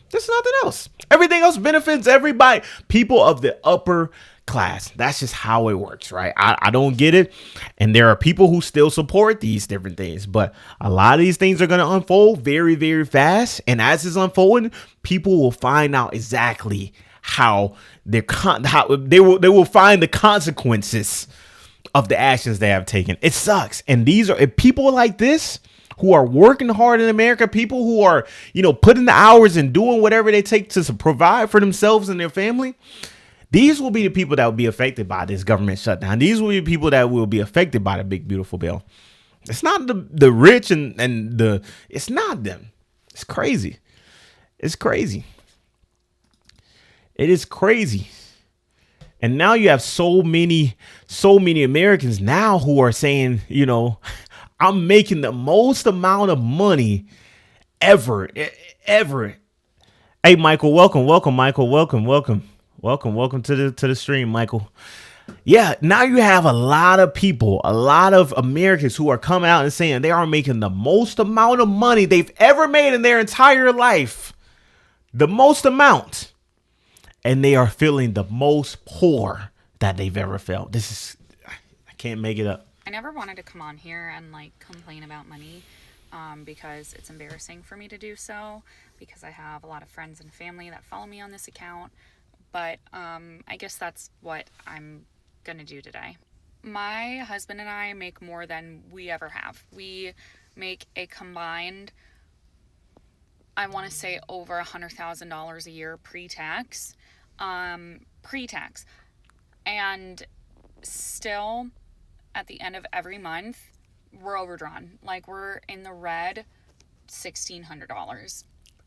there's nothing else. Everything else benefits everybody, people of the upper class. That's just how it works, right? I don't get it. And there are people who still support these different things, but a lot of these things are going to unfold very, very fast. And as it's unfolding, people will find out exactly how they will find the consequences of the actions they have taken. It sucks. And these are people like this who are working hard in America, people who are, you know, putting the hours and doing whatever they take to provide for themselves and their family. These will be the people that will be affected by this government shutdown. These will be the people that will be affected by the big, beautiful bill. It's not the rich and it's not them. It's crazy. It's crazy. It is crazy. And now you have so many Americans now who are saying, you know, I'm making the most amount of money ever. Hey, Michael, welcome, Michael, welcome to the stream, Michael. Yeah, now you have a lot of people, a lot of Americans who are coming out and saying they are making the most amount of money they've ever made in their entire life, the most amount, and they are feeling the most poor that they've ever felt. I can't make it up. I never wanted to come on here and like complain about money because it's embarrassing for me to do so because I have a lot of friends and family that follow me on this account. But I guess that's what I'm going to do today. My husband and I make more than we ever have. We make a combined, I want to say over $100,000 a year pre-tax. And still, at the end of every month, we're overdrawn. Like, we're in the red $1,600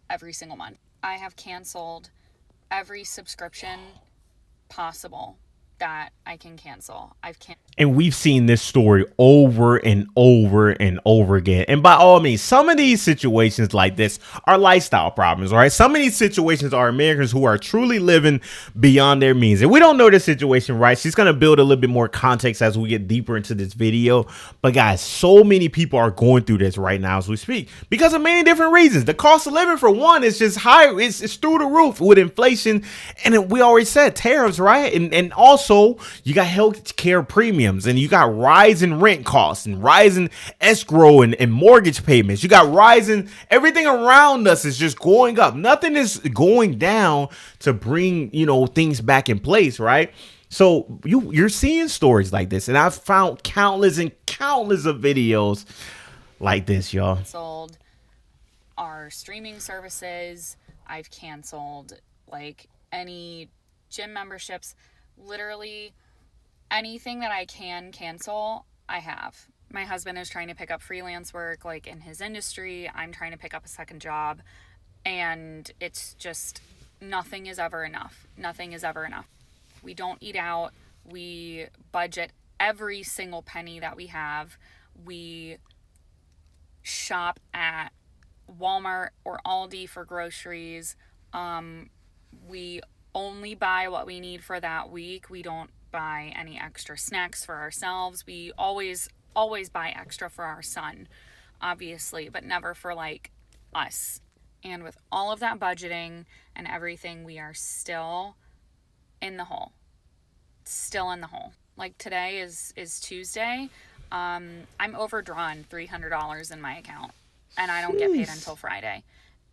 every single month. I have canceled every subscription possible that I can cancel. And we've seen this story over and over and over again. And by all means, some of these situations like this are lifestyle problems, right? Some of these situations are Americans who are truly living beyond their means. And we don't know the situation, right? She's going to build a little bit more context as we get deeper into this video. But guys, so many people are going through this right now as we speak because of many different reasons. The cost of living, for one, is just high. It's through the roof with inflation. And we already said tariffs, right? And also, you got health care premiums, and you got rising rent costs and rising escrow and mortgage payments. You got rising, everything around us is just going up. Nothing is going down to bring, you know, things back in place, right? So you're seeing stories like this, and I've found countless of videos like this, y'all. Canceled our streaming services. I've canceled like any gym memberships. Literally anything that I can cancel, I have. My husband is trying to pick up freelance work like in his industry. I'm trying to pick up a second job, and it's just nothing is ever enough. Nothing is ever enough. We don't eat out. We budget every single penny that we have. We shop at Walmart or Aldi for groceries. We only buy what we need for that week. We don't buy any extra snacks for ourselves. We always buy extra for our son, obviously, but never for like us. And with all of that budgeting and everything, we are still in the hole. Still in the hole. Like today is Tuesday. I'm overdrawn $300 in my account, and I don't get paid until Friday.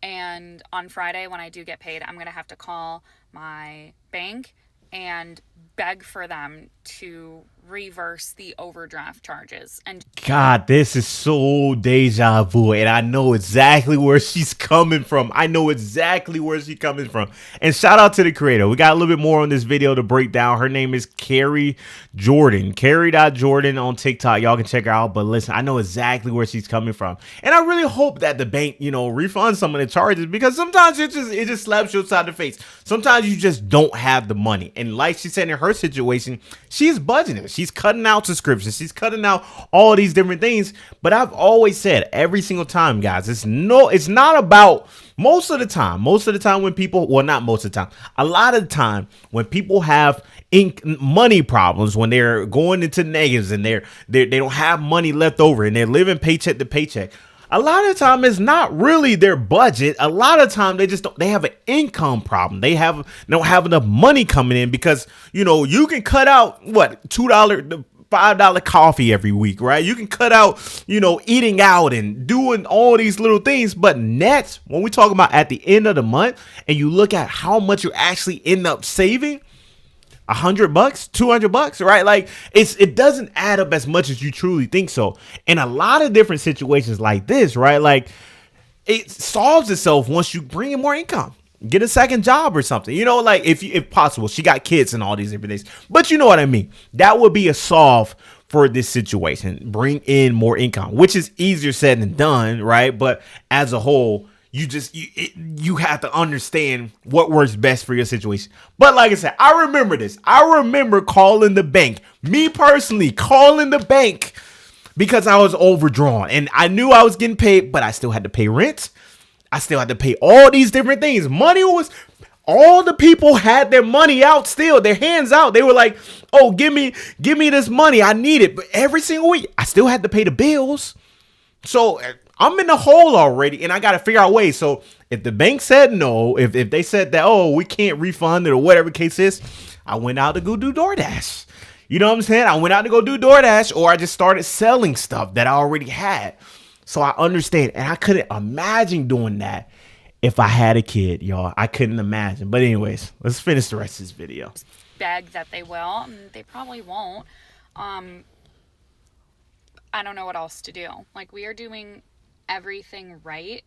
And on Friday, when I do get paid, I'm going to have to call my bank and beg for them to reverse the overdraft charges. And God, this is so deja vu, and I know exactly where she's coming from. I know exactly where she's coming from. And shout out to the creator. We got a little bit more on this video to break down. Her name is Carrie Jordan. Carrie.Jordan on TikTok. Y'all can check her out. But listen, I know exactly where she's coming from. And I really hope that the bank, refunds some of the charges, because sometimes it just slaps you upside the face. Sometimes you just don't have the money. And like she said in her situation, she's budgeting. She's cutting out subscriptions. She's cutting out all these different things. But I've always said every single time, guys, it's not about most of the time when people, well, not most of the time, a lot of the time when people have money problems, when they're going into negatives and they don't have money left over and they're living paycheck to paycheck, a lot of the time it's not really their budget. A lot of the time they have an income problem. They don't have enough money coming in, because you can cut out what $2 $5 coffee every week, right? You can cut out, eating out and doing all these little things. But net, when we talk about at the end of the month and you look at how much you actually end up saving, $100, $200, right? Like it doesn't add up as much as you truly think so. In a lot of different situations like this, right? Like it solves itself once you bring in more income. Get a second job or something, like if possible. She got kids and all these different things, but you know what I mean? That would be a solve for this situation. Bring in more income, which is easier said than done, right? But as a whole, you have to understand what works best for your situation. But like I said, I remember this. I remember calling the bank, me personally calling the bank, because I was overdrawn and I knew I was getting paid, but I still had to pay rent. I still had to pay all these different things. All the people had their money out still, their hands out. They were like, oh, give me this money. I need it. But every single week, I still had to pay the bills. So I'm in the hole already, and I got to figure out ways. So if the bank said no, if they said that, oh, we can't refund it or whatever the case is, I went out to go do DoorDash. You know what I'm saying? I went out to go do DoorDash, or I just started selling stuff that I already had. So I understand, and I couldn't imagine doing that if I had a kid, y'all. I couldn't imagine. But anyways, let's finish the rest of this video. Beg that they will, and they probably won't. I don't know what else to do. Like, we are doing everything right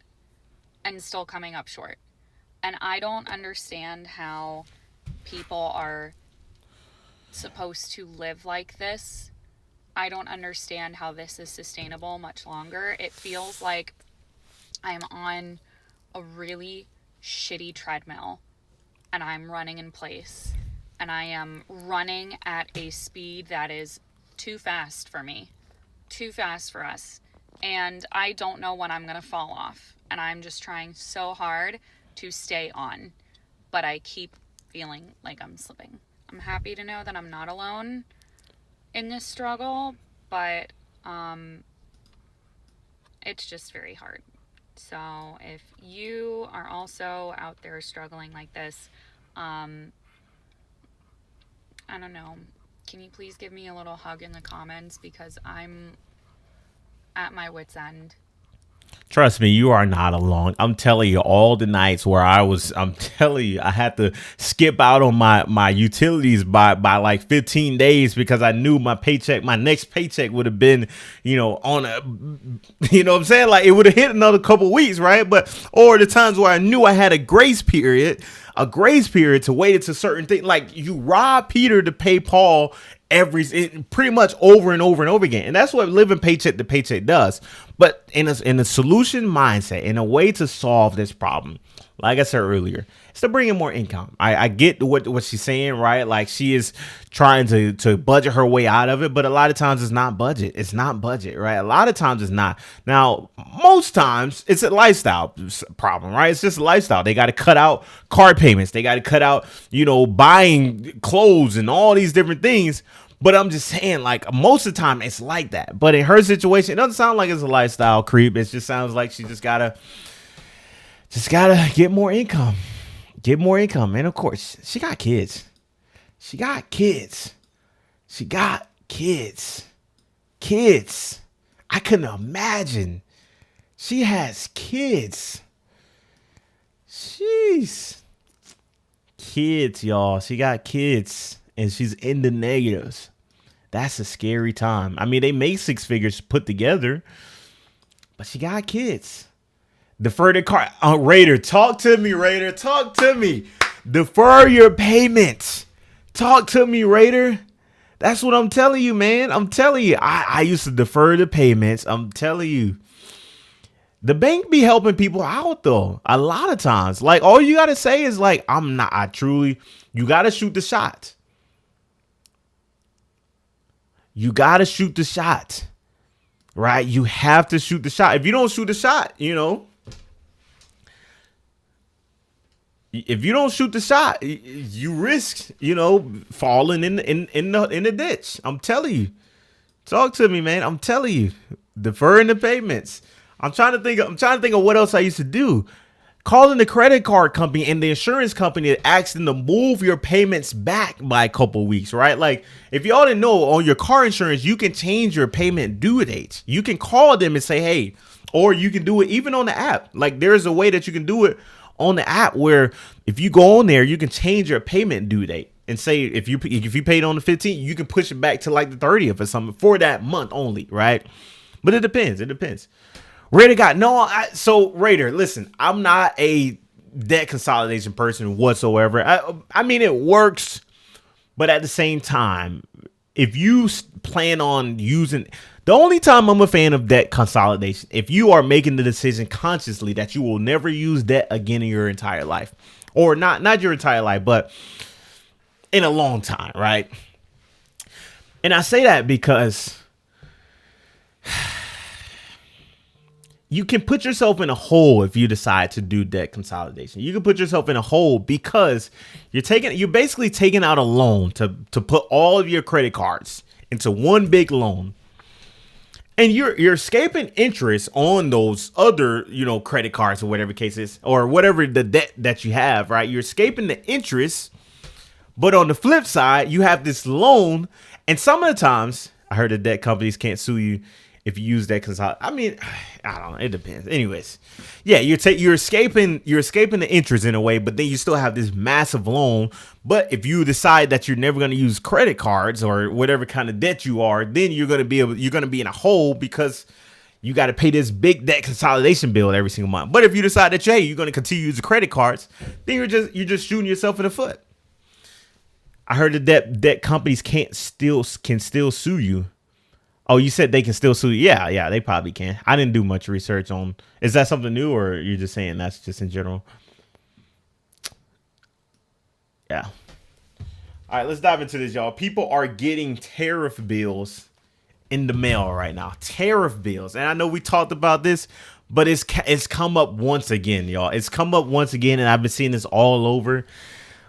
and still coming up short. And I don't understand how people are supposed to live like this. I don't understand how this is sustainable much longer. It feels like I'm on a really shitty treadmill and I'm running in place, and I am running at a speed that is too fast for me, too fast for us. And I don't know when I'm going to fall off, and I'm just trying so hard to stay on, but I keep feeling like I'm slipping. I'm happy to know that I'm not alone in this struggle, but it's just very hard. So if you are also out there struggling like this, I don't know, can you please give me a little hug in the comments, because I'm at my wit's end. Trust me, you are not alone. I'm telling you, all the nights where I'm telling you, I had to skip out on my utilities by like 15 days because I knew my next paycheck would have been, on a, what I'm saying? Like it would have hit another couple weeks, right? Or the times where I knew I had a grace period to wait into certain things. Like you rob Peter to pay Paul pretty much over and over and over again. And that's what living paycheck to paycheck does. But in a solution mindset, in a way to solve this problem, like I said earlier, it's to bring in more income. I get what she's saying, right? Like she is trying to budget her way out of it, but a lot of times it's not budget. It's not budget, right? A lot of times it's not. Now, most times it's a lifestyle problem, right? It's just a lifestyle. They got to cut out car payments. They got to cut out, buying clothes and all these different things. But I'm just saying, like, most of the time it's like that. But in her situation, it doesn't sound like it's a lifestyle creep. It just sounds like she just gotta get more income. Get more income. And of course, she got kids. Kids. I couldn't imagine. She has kids. Jeez. Kids, y'all. She got kids and she's in the negatives. That's a scary time. I mean, they make 6 figures put together, but she got kids. Defer the car. Raider, talk to me, Raider. Talk to me. Defer your payments. Talk to me, Raider. That's what I'm telling you, man. I'm telling you. I used to defer the payments. I'm telling you. The bank be helping people out, though. A lot of times. Like, all you got to say is, like, you got to shoot the shot. You got to shoot the shot. Right? You have to shoot the shot. If you don't shoot the shot, if you don't shoot the shot, you risk, falling in the ditch. I'm telling you. Talk to me, man. I'm telling you. Deferring the payments. I'm trying to think of what else I used to do. Calling the credit card company and the insurance company and asking them to move your payments back by a couple weeks, right? Like, if y'all didn't know, on your car insurance, you can change your payment due dates. You can call them and say, hey, or you can do it even on the app. Like, there's a way that you can do it on the app where if you go on there, you can change your payment due date and say if you paid on the 15th, you can push it back to like the 30th or something for that month only, right? But it depends. Raider so Raider, listen, I'm not a debt consolidation person whatsoever. I mean, it works, but at the same time, if you plan on using, the only time I'm a fan of debt consolidation, if you are making the decision consciously that you will never use debt again in your entire life, or not your entire life, but in a long time, right? And I say that because you can put yourself in a hole if you decide to do debt consolidation. You can put yourself in a hole because you're basically taking out a loan to put all of your credit cards into one big loan. And you're escaping interest on those other, credit cards or whatever the case is, or whatever the debt that you have, right? You're escaping the interest. But on the flip side, you have this loan. And some of the times I heard the debt companies can't sue you if you use that consolidation. I mean, I don't know. It depends. Anyways, yeah, you're escaping the interest in a way, but then you still have this massive loan. But if you decide that you're never going to use credit cards or whatever kind of debt you are, then you're going to be in a hole because you got to pay this big debt consolidation bill every single month. But if you decide that you're going to continue to use the credit cards, then you're just shooting yourself in the foot. I heard that debt companies can still sue you. Oh, you said they can still sue you? Yeah, they probably can. I didn't do much research on. Is that something new, or you're just saying that's just in general? Yeah. All right, let's dive into this, y'all. People are getting tariff bills in the mail right now. Tariff bills, and I know we talked about this, but it's come up once again, y'all. It's come up once again, and I've been seeing this all over.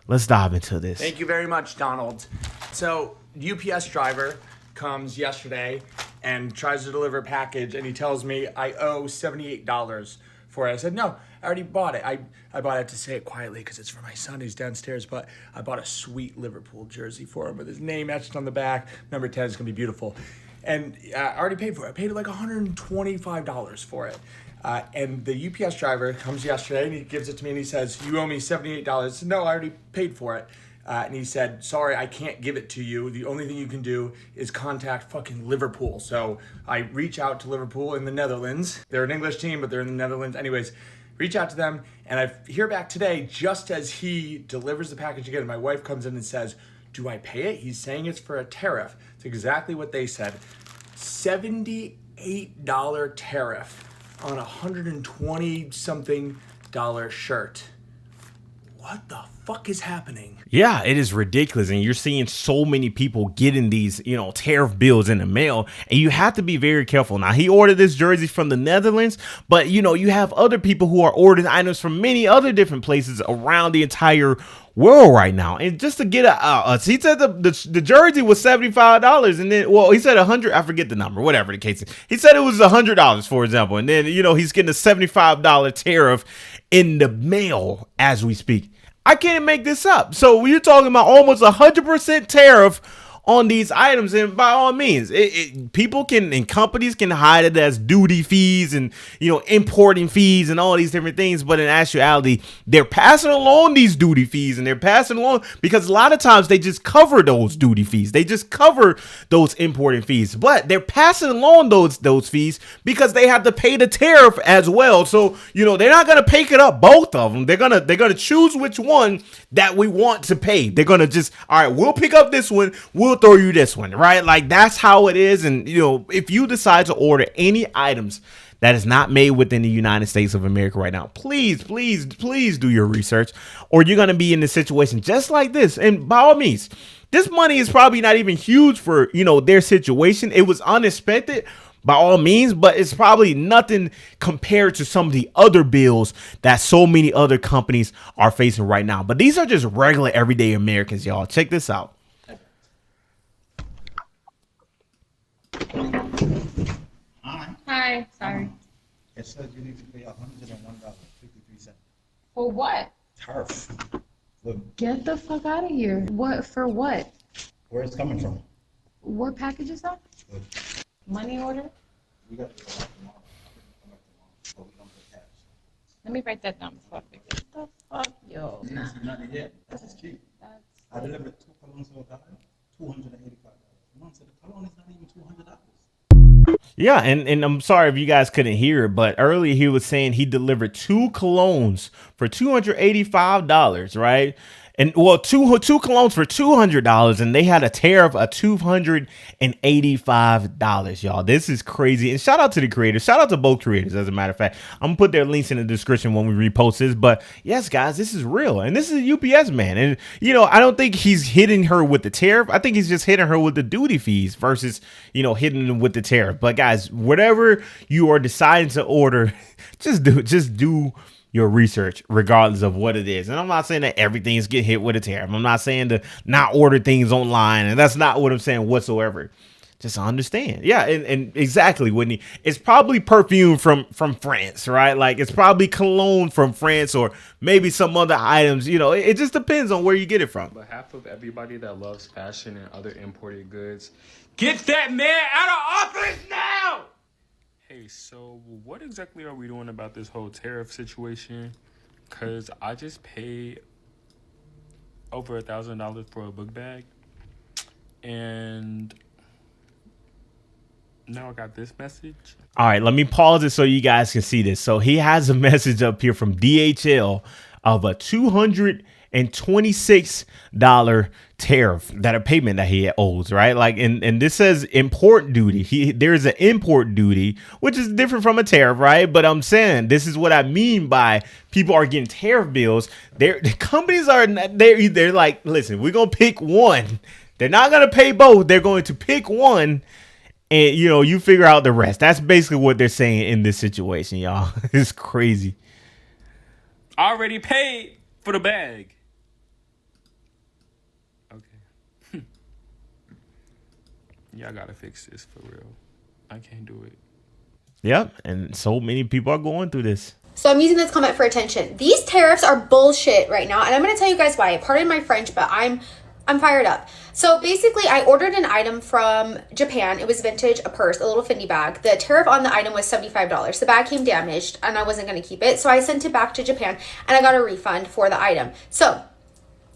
Let's dive into this. Thank you very much, Donald. So, UPS driver comes yesterday and tries to deliver a package, and he tells me I owe $78 for it. I said, no, I already bought it. I bought it, to say it quietly because it's for my son who's downstairs, but I bought a sweet Liverpool jersey for him with his name etched on the back. Number 10 is going to be beautiful. And I already paid for it. I paid like $125 for it. And the UPS driver comes yesterday and he gives it to me and he says, you owe me $78. I said, no, I already paid for it. And he said, sorry, I can't give it to you. The only thing you can do is contact fucking Liverpool. So I reach out to Liverpool in the Netherlands. They're an English team, but they're in the Netherlands. Anyways, reach out to them. And I hear back today, just as he delivers the package again, my wife comes in and says, do I pay it? He's saying it's for a tariff. It's exactly what they said. $78 tariff on a $120-something shirt. What the fuck is happening? Yeah, it is ridiculous. And you're seeing so many people getting these, tariff bills in the mail. And you have to be very careful. Now, he ordered this jersey from the Netherlands, but, you have other people who are ordering items from many other different places around the entire world right now. And just to get he said the jersey was $75, and then, well, he said 100. I forget the number, whatever the case is. He said it was $100, for example. And then, he's getting a $75 tariff in the mail as we speak. I can't make this up. So you're talking about almost 100% tariff on these items. And by all means, people can and companies can hide it as duty fees and, importing fees and all these different things. But in actuality, they're passing along these duty fees, and they're passing along because a lot of times they just cover those duty fees. They just cover those importing fees, but they're passing along those fees because they have to pay the tariff as well. So, they're not going to pick it up, both of them. They're going to choose which one that we want to pay. They're going to just, all right, we'll pick up this one. We'll throw you this one, right? Like, that's how it is. And, if you decide to order any items that is not made within the United States of America right now, please do your research, or you're going to be in a situation just like this. And by all means, this money is probably not even huge for, their situation. It was unexpected by all means, but it's probably nothing compared to some of the other bills that so many other companies are facing right now. But these are just regular everyday Americans, y'all. Check this out. Hi, sorry. It says you need to pay $101.53. For what? Tariff. Look, Get the fuck out of here. What for what? where it's coming from. What package is that? Look, Money order? we got to go back tomorrow. But we don't pay cash. Let me write that down before I forget. What the fuck? Yo, nah. Nothing yet. This is cheap. That's I delivered 2 colognes to a guy, $285. Mom said the cologne is not even $200. Yeah, and I'm sorry if you guys couldn't hear it, but earlier he was saying he delivered 2 colognes for $285, right? And well, two colognes for $200, and they had a tariff of $285, y'all. This is crazy. And shout out to the creators. Shout out to both creators, as a matter of fact. I'm gonna put their links in the description when we repost this. But yes, guys, this is real. And this is a UPS man. And I don't think he's hitting her with the tariff. I think he's just hitting her with the duty fees versus, hitting them with the tariff. But guys, whatever you are deciding to order, just do your research regardless of what it is. And I'm not saying that everything's get hit with a tariff. I'm not saying to not order things online, and that's not what I'm saying whatsoever. Just understand. Yeah, and exactly, Whitney. It's probably perfume from France, right? Like, it's probably cologne from France, or maybe some other items. It just depends on where you get it from. But half of everybody that loves fashion and other imported goods, get that man out of office now! Hey, so what exactly are we doing about this whole tariff situation? Because I just paid over $1,000 for a book bag, and now I got this message. All right, let me pause it so you guys can see this. So he has a message up here from DHL of a $226 tariff, that a payment that he owes, right? Like, and this says import duty. There's an import duty, which is different from a tariff, right? But I'm saying this is what I mean by people are getting tariff bills. The companies they're like, listen, we're gonna pick one. They're not gonna pay both. They're going to pick one, and you figure out the rest. That's basically what they're saying in this situation, y'all. It's crazy. I already paid for the bag. Y'all gotta fix this for real. I can't do it. Yep, and so many people are going through this. So I'm using this comment for attention. These tariffs are bullshit right now, and I'm going to tell you guys why. Pardon my French, but I'm fired up. So basically, I ordered an item from Japan. It was vintage, a purse, a little Fendi bag. The tariff on the item was $75. The bag came damaged, and I wasn't going to keep it, so I sent it back to Japan, and I got a refund for the item. So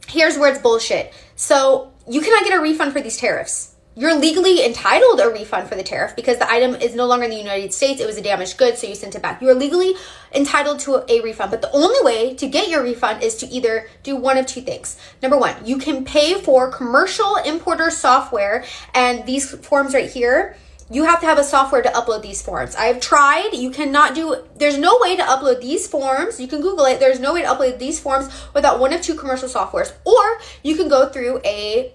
here's where it's bullshit. So you cannot get a refund for these tariffs. You're legally entitled a refund for the tariff because the item is no longer in the United States. It was a damaged good, so you sent it back. You are legally entitled to a refund, but the only way to get your refund is to either do one of two things. Number one, you can pay for commercial importer software, and these forms right here, you have to have a software to upload these forms. I have tried. There's no way to upload these forms. You can Google it. There's no way to upload these forms without one of two commercial softwares, or you can go through a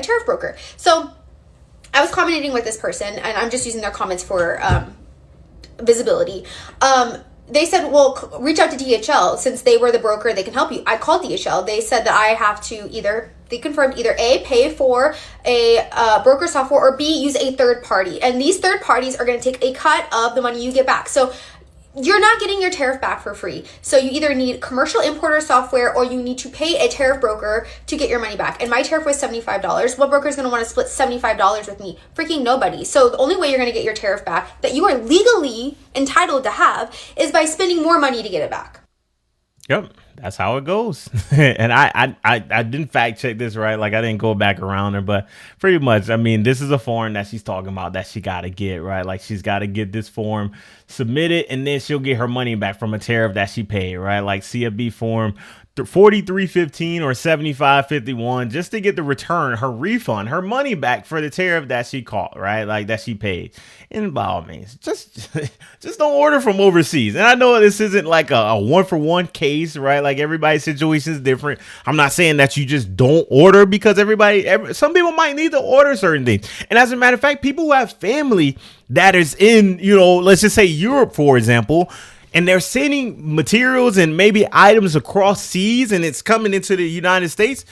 tariff broker. So I was commenting with this person, and I'm just using their comments for visibility. They said, well, reach out to DHL. Since they were the broker, they can help you. I called DHL. They said that I have to they confirmed either A, pay for a broker software, or B, use a third party. And these third parties are going to take a cut of the money you get back. So you're not getting your tariff back for free. So you either need commercial importer software or you need to pay a tariff broker to get your money back. And my tariff was $75. What broker is going to want to split $75 with me? Freaking nobody. So the only way you're going to get your tariff back that you are legally entitled to have is by spending more money to get it back. Yep, that's how it goes. And I didn't fact check this, right? Like I didn't go back around her, but pretty much, I mean, this is a form that she's talking about that she got to get, right? Like she's got to get this form submitted and then she'll get her money back from a tariff that she paid, right? Like CFB form 4315 or 7551 just to get the return, her refund, her money back for the tariff that she caught, right? Like that she paid. And by all means, just don't order from overseas. And I know this isn't like a one-for-one case, right? Like everybody's situation is different. I'm not saying that you just don't order because some people might need to order certain things. And as a matter of fact, people who have family that is in, let's just say Europe, for example, and they're sending materials and maybe items across seas and it's coming into the United States,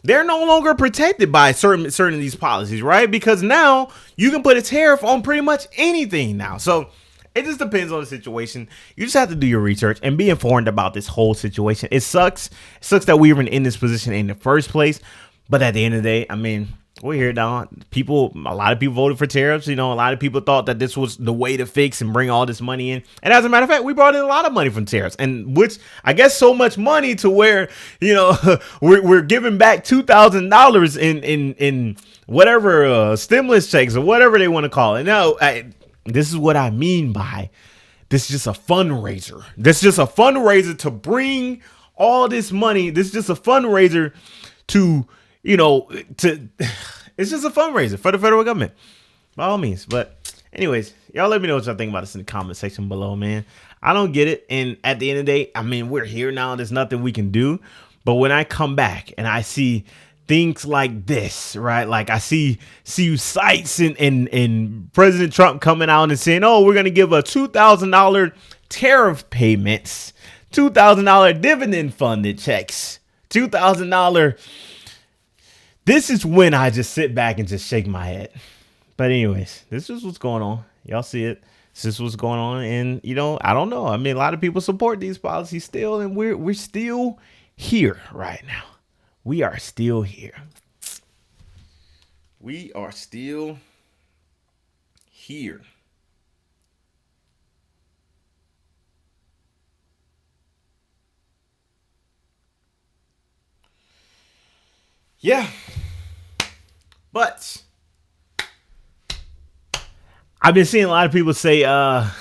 they're no longer protected by certain of these policies, right? Because now you can put a tariff on pretty much anything now. So it just depends on the situation. You just have to do your research and be informed about this whole situation. It sucks. It sucks that we were in this position in the first place. But at the end of the day, I mean, we're here now. A lot of people voted for tariffs. A lot of people thought that this was the way to fix and bring all this money in. And as a matter of fact, we brought in a lot of money from tariffs, and which I guess so much money to where, we're giving back $2,000 in whatever stimulus checks or whatever they want to call it. Now, this is what I mean by this is just a fundraiser. This is just a fundraiser to bring all this money. This is just a fundraiser to it's just a fundraiser for the federal government, by all means. But anyways, y'all let me know what y'all think about this in the comment section below, man. I don't get it. And at the end of the day, I mean, we're here now. There's nothing we can do. But when I come back and I see things like this, right? Like I see sites and President Trump coming out and saying, oh, we're going to give a $2,000 tariff payments, $2,000 dividend funded checks, $2,000. This is when I just sit back and just shake my head. But anyways, this is what's going on. Y'all see it. This is what's going on. And, I don't know. I mean, a lot of people support these policies still. And we're still here right now. We are still here. We are still here. Yeah. But I've been seeing a lot of people say add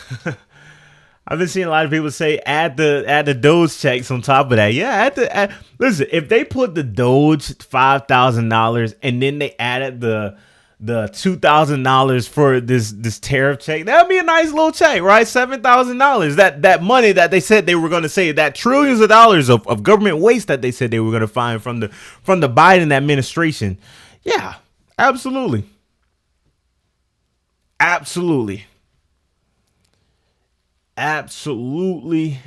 the Doge checks on top of that. Yeah, listen, if they put the Doge $5,000 and then they added the $2,000 for this tariff check, that'd be a nice little check, right? $7,000. That money that they said they were going to save, that trillions of dollars of government waste that they said they were going to find from the Biden administration. Yeah, absolutely. Absolutely. Absolutely.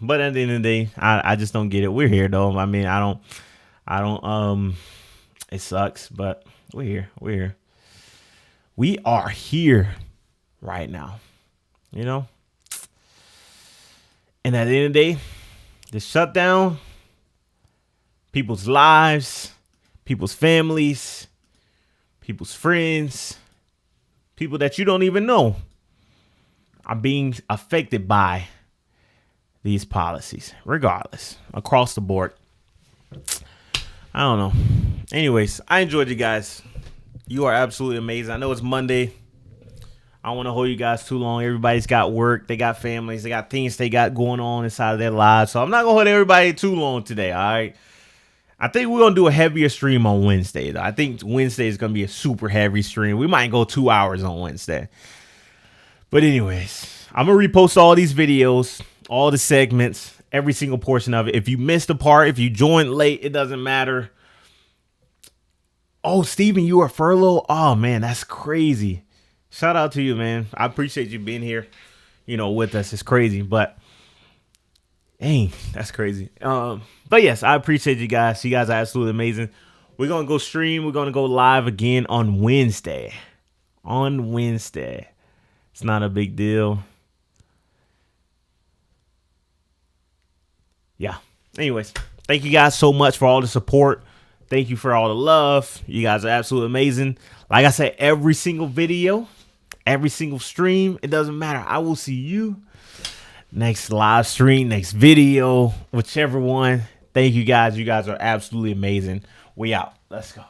But at the end of the day, I just don't get it. We're here though. I mean, I don't, it sucks, but we're here. We are here right now, And at the end of the day, the shutdown, people's lives, people's families, people's friends, people that you don't even know are being affected by these policies, regardless, across the board. I don't know. Anyways, I enjoyed you guys. You are absolutely amazing. I know it's Monday. I don't want to hold you guys too long. Everybody's got work. They got families. They got things they got going on inside of their lives. So I'm not going to hold everybody too long today, all right? I think we're going to do a heavier stream on Wednesday, though. I think Wednesday is going to be a super heavy stream. We might go 2 hours on Wednesday. But anyways, I'm going to repost all these videos, all the segments, every single portion of it. If you missed a part, if you joined late, it doesn't matter. Oh, Steven, you are furloughed? Oh, man, that's crazy. Shout out to you, man. I appreciate you being here, with us. It's crazy, but dang, that's crazy. But yes, I appreciate you guys. You guys are absolutely amazing. We're going to go stream. We're going to go live again on Wednesday. It's not a big deal. yeah. Anyways, thank you guys so much for all the support. Thank you for all the love. You guys are absolutely amazing. Like I said, every single video, every single stream, it doesn't matter. I will see you next live stream, next video, whichever one. Thank you guys. You guys are absolutely amazing. We out. Let's go.